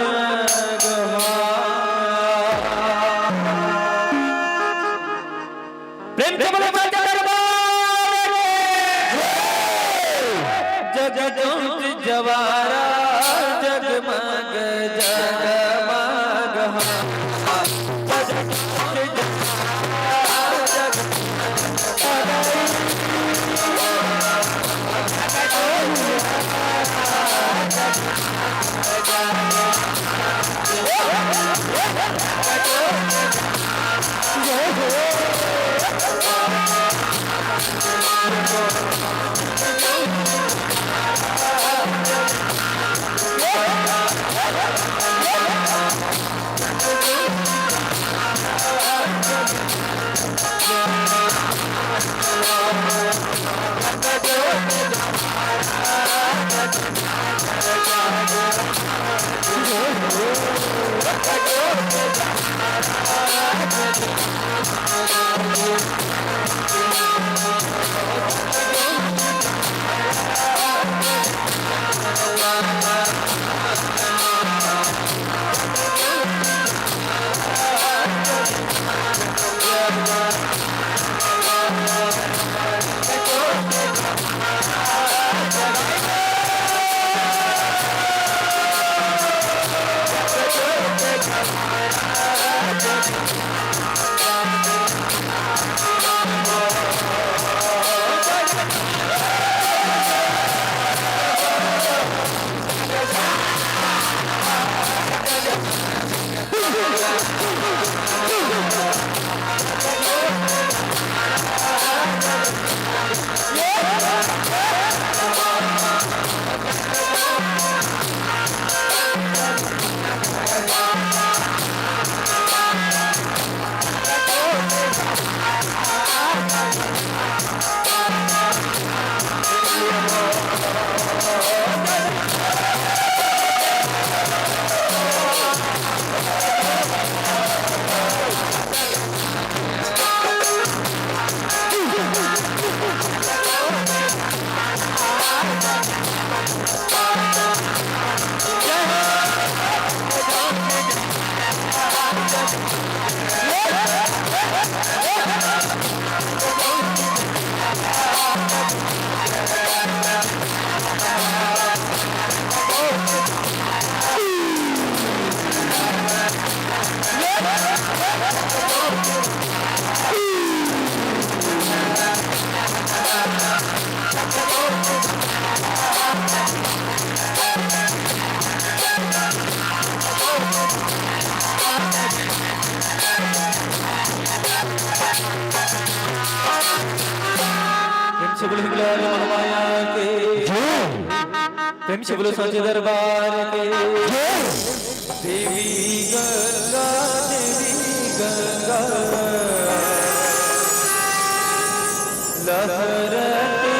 प्रेम से बोले सच्चे दरबार के जग ज्योत जवारा जगमग जगमग प्रेम से बोलो हिंगलाज महामाया के प्रेम से बोलो सच्चे दरबार के देवी गंगा लहरते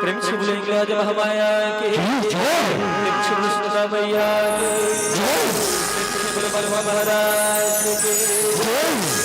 प्रेम से बोलो हिंगलाज महामाया के प्रेम से बोलो सुंदरा मैया के प्रेम से बोलो बलवा महाराज के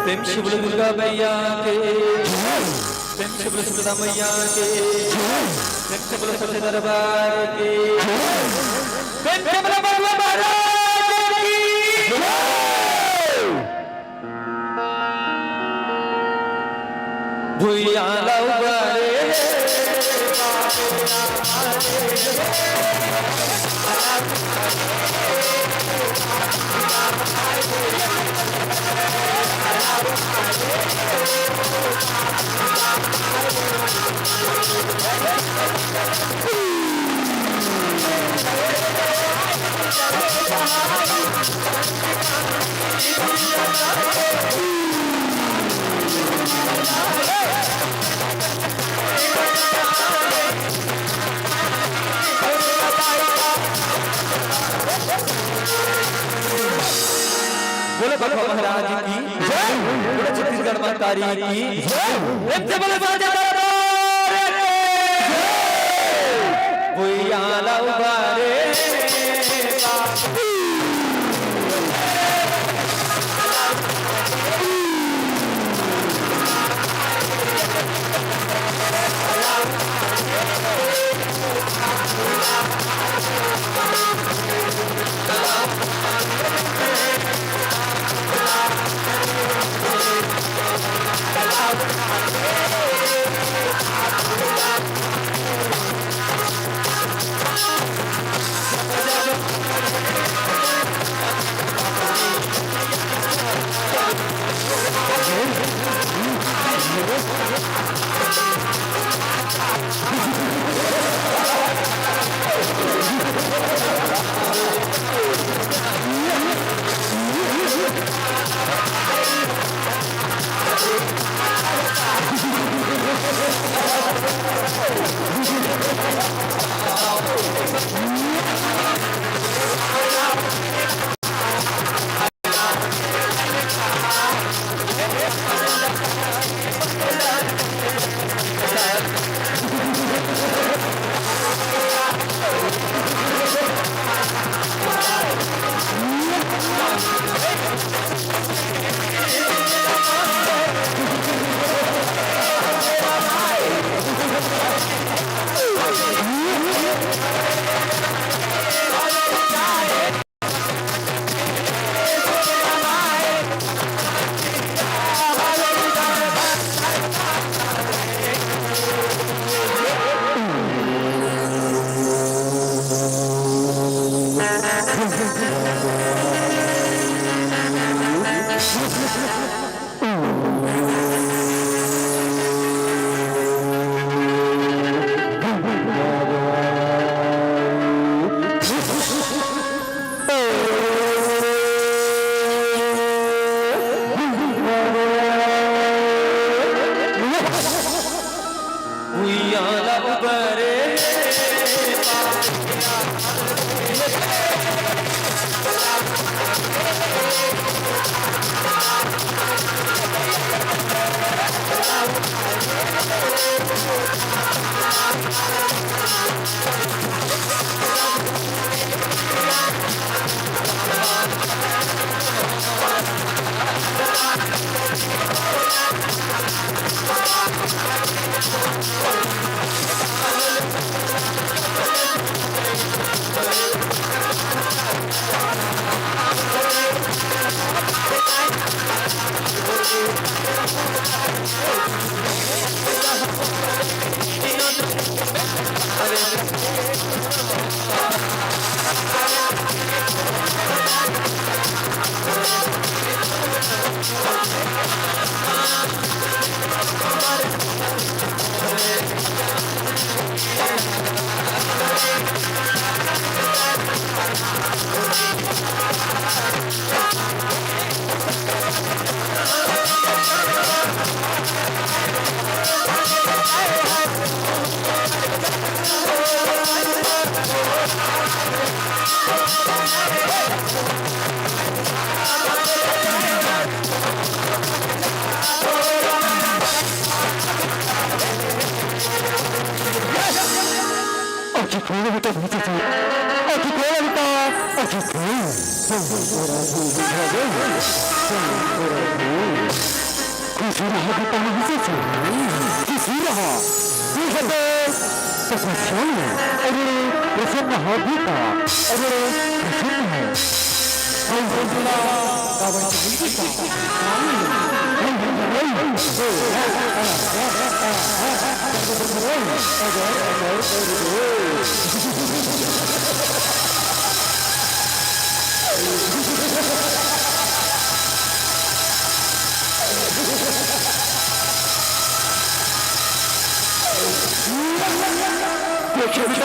प्रेम से बोलो दुर्गा मैया के प्रेम से बोलो सुभद्रा मैया के प्रेम से बोलो सच्चे दरबार के प्रेम से बोलो बलवा महाराज की भुइया लौबरे Woo! बोले बाबा महाराज की जय, बोले छत्तीसगढ़ महतारी की जय, एक से बोले बाजा दरबार की भुइयाला उबारे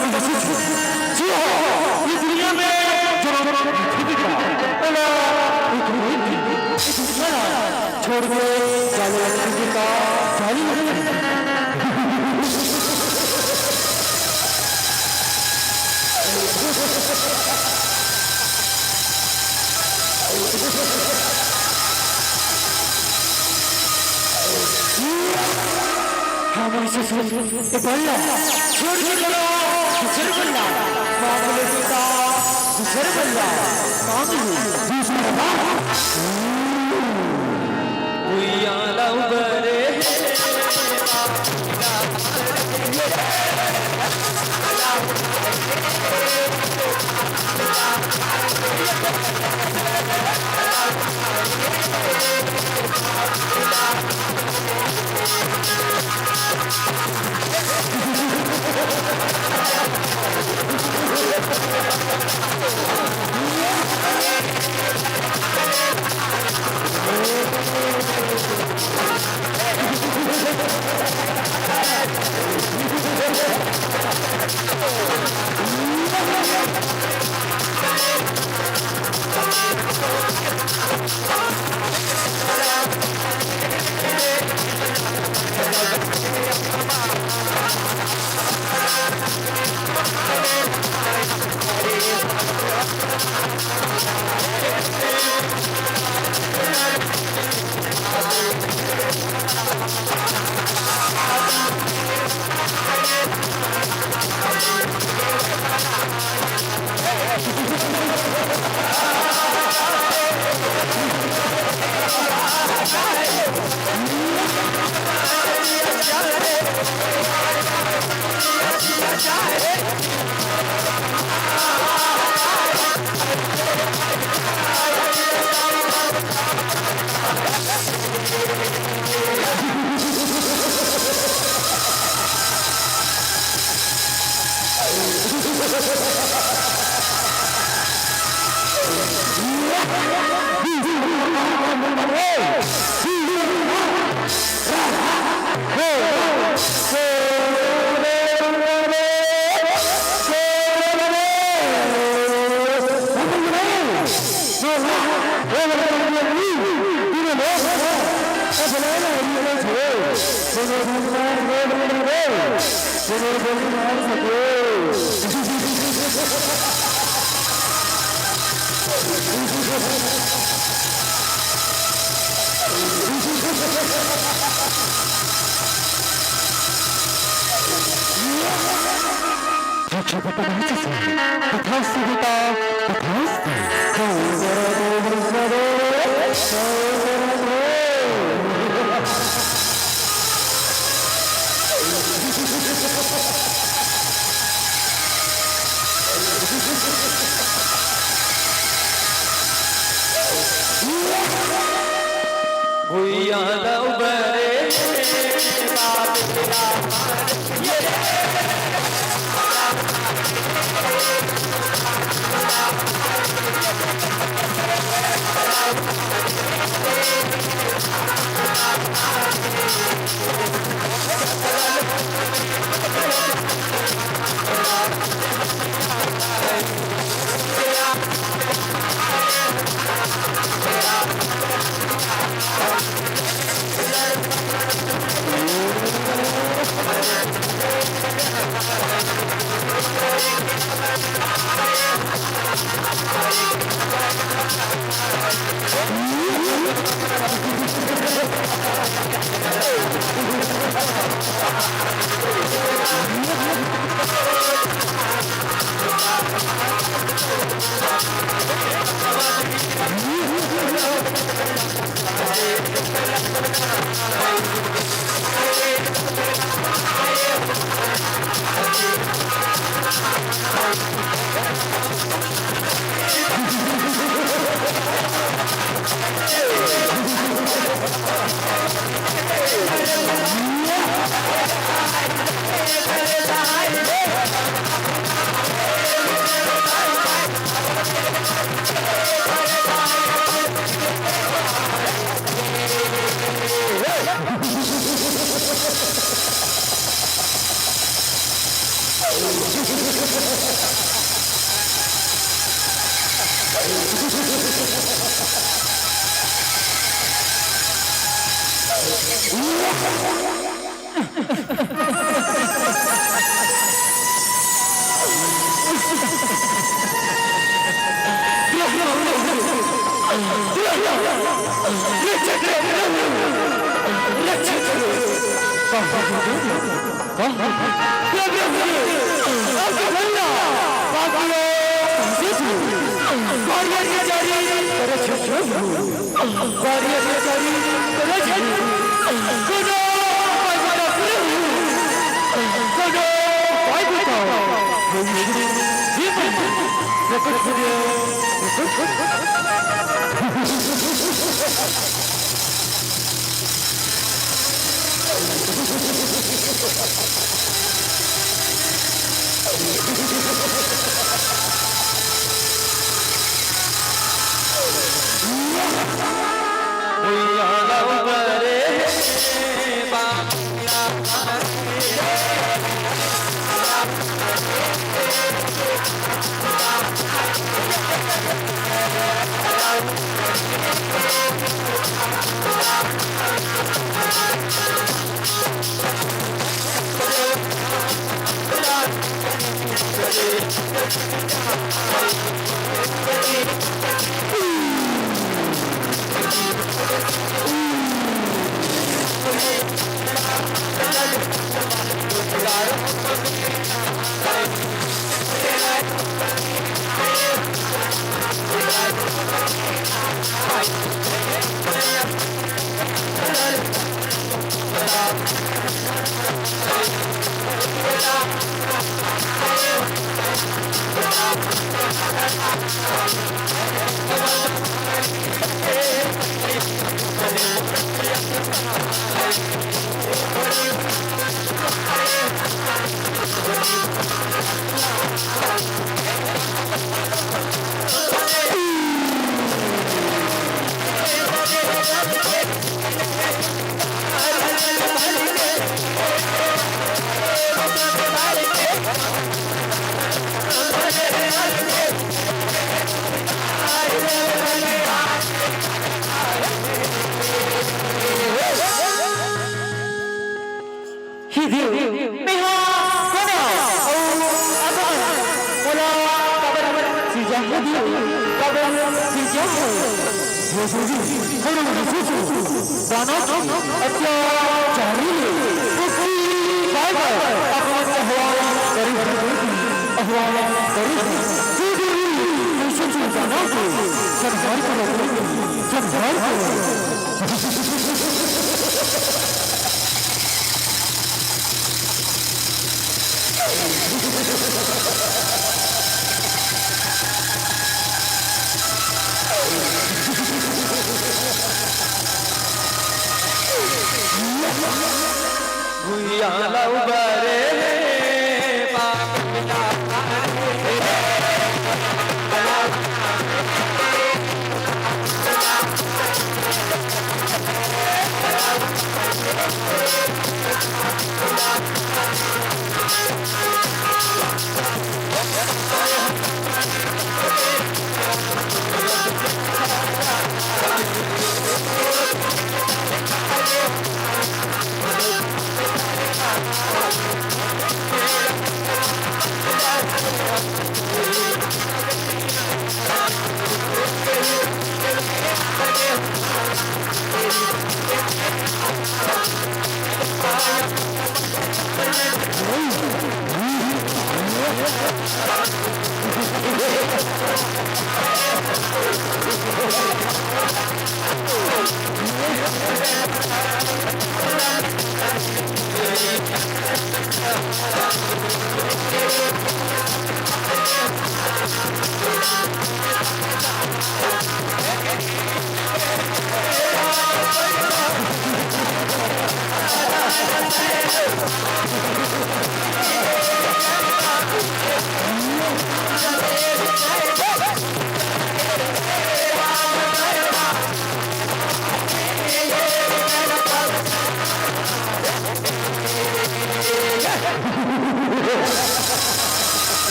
जी हाँ, इस दुनिया में जो स्वर्ग जाने जी का सारी हमारे से बल्ला छोड़ के करो दूसरे बल्ला मांगले पिता दूसरे बल्ला मांगले दूसरे बल्ला उयाला उबरे उयाला उबरे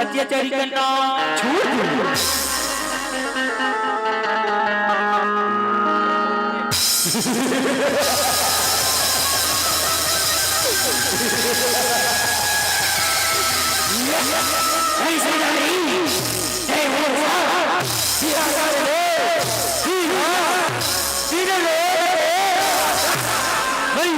अत्याचारी करना छोड़ दो। ऐसे नहीं, जय हो सीधा कर ले, सीधे ले, नहीं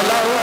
मला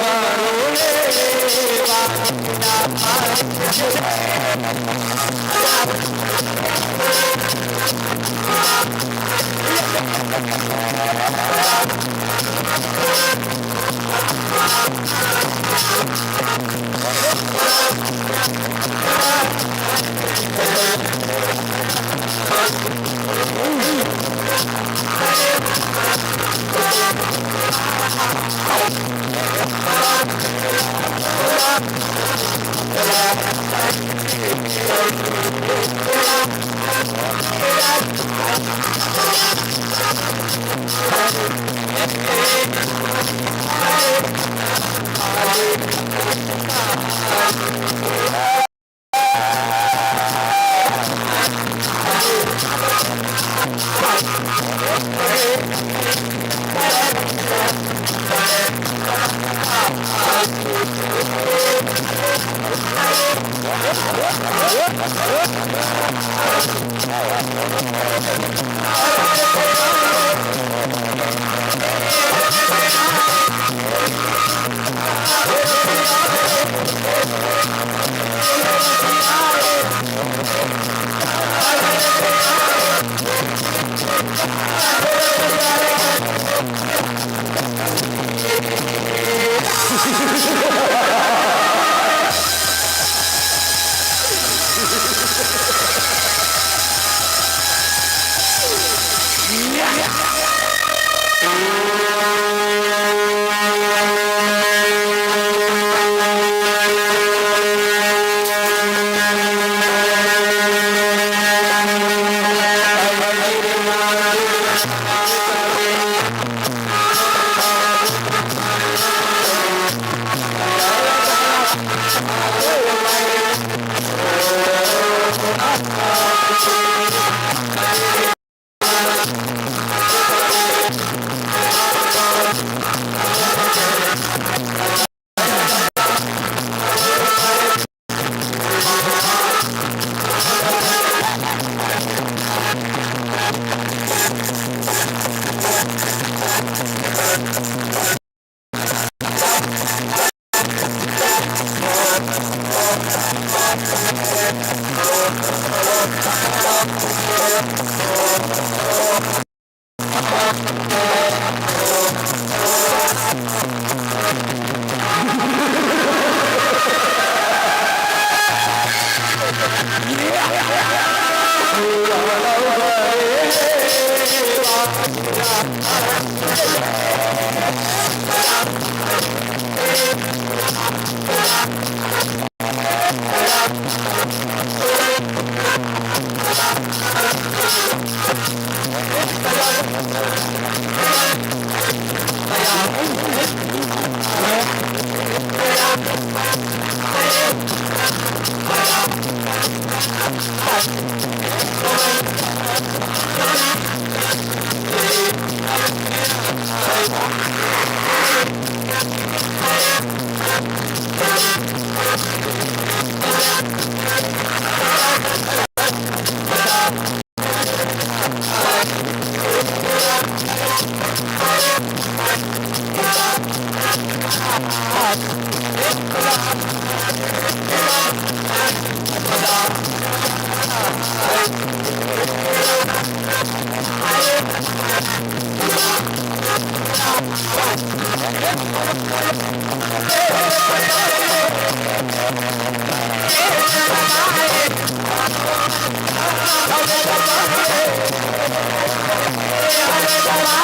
Bye.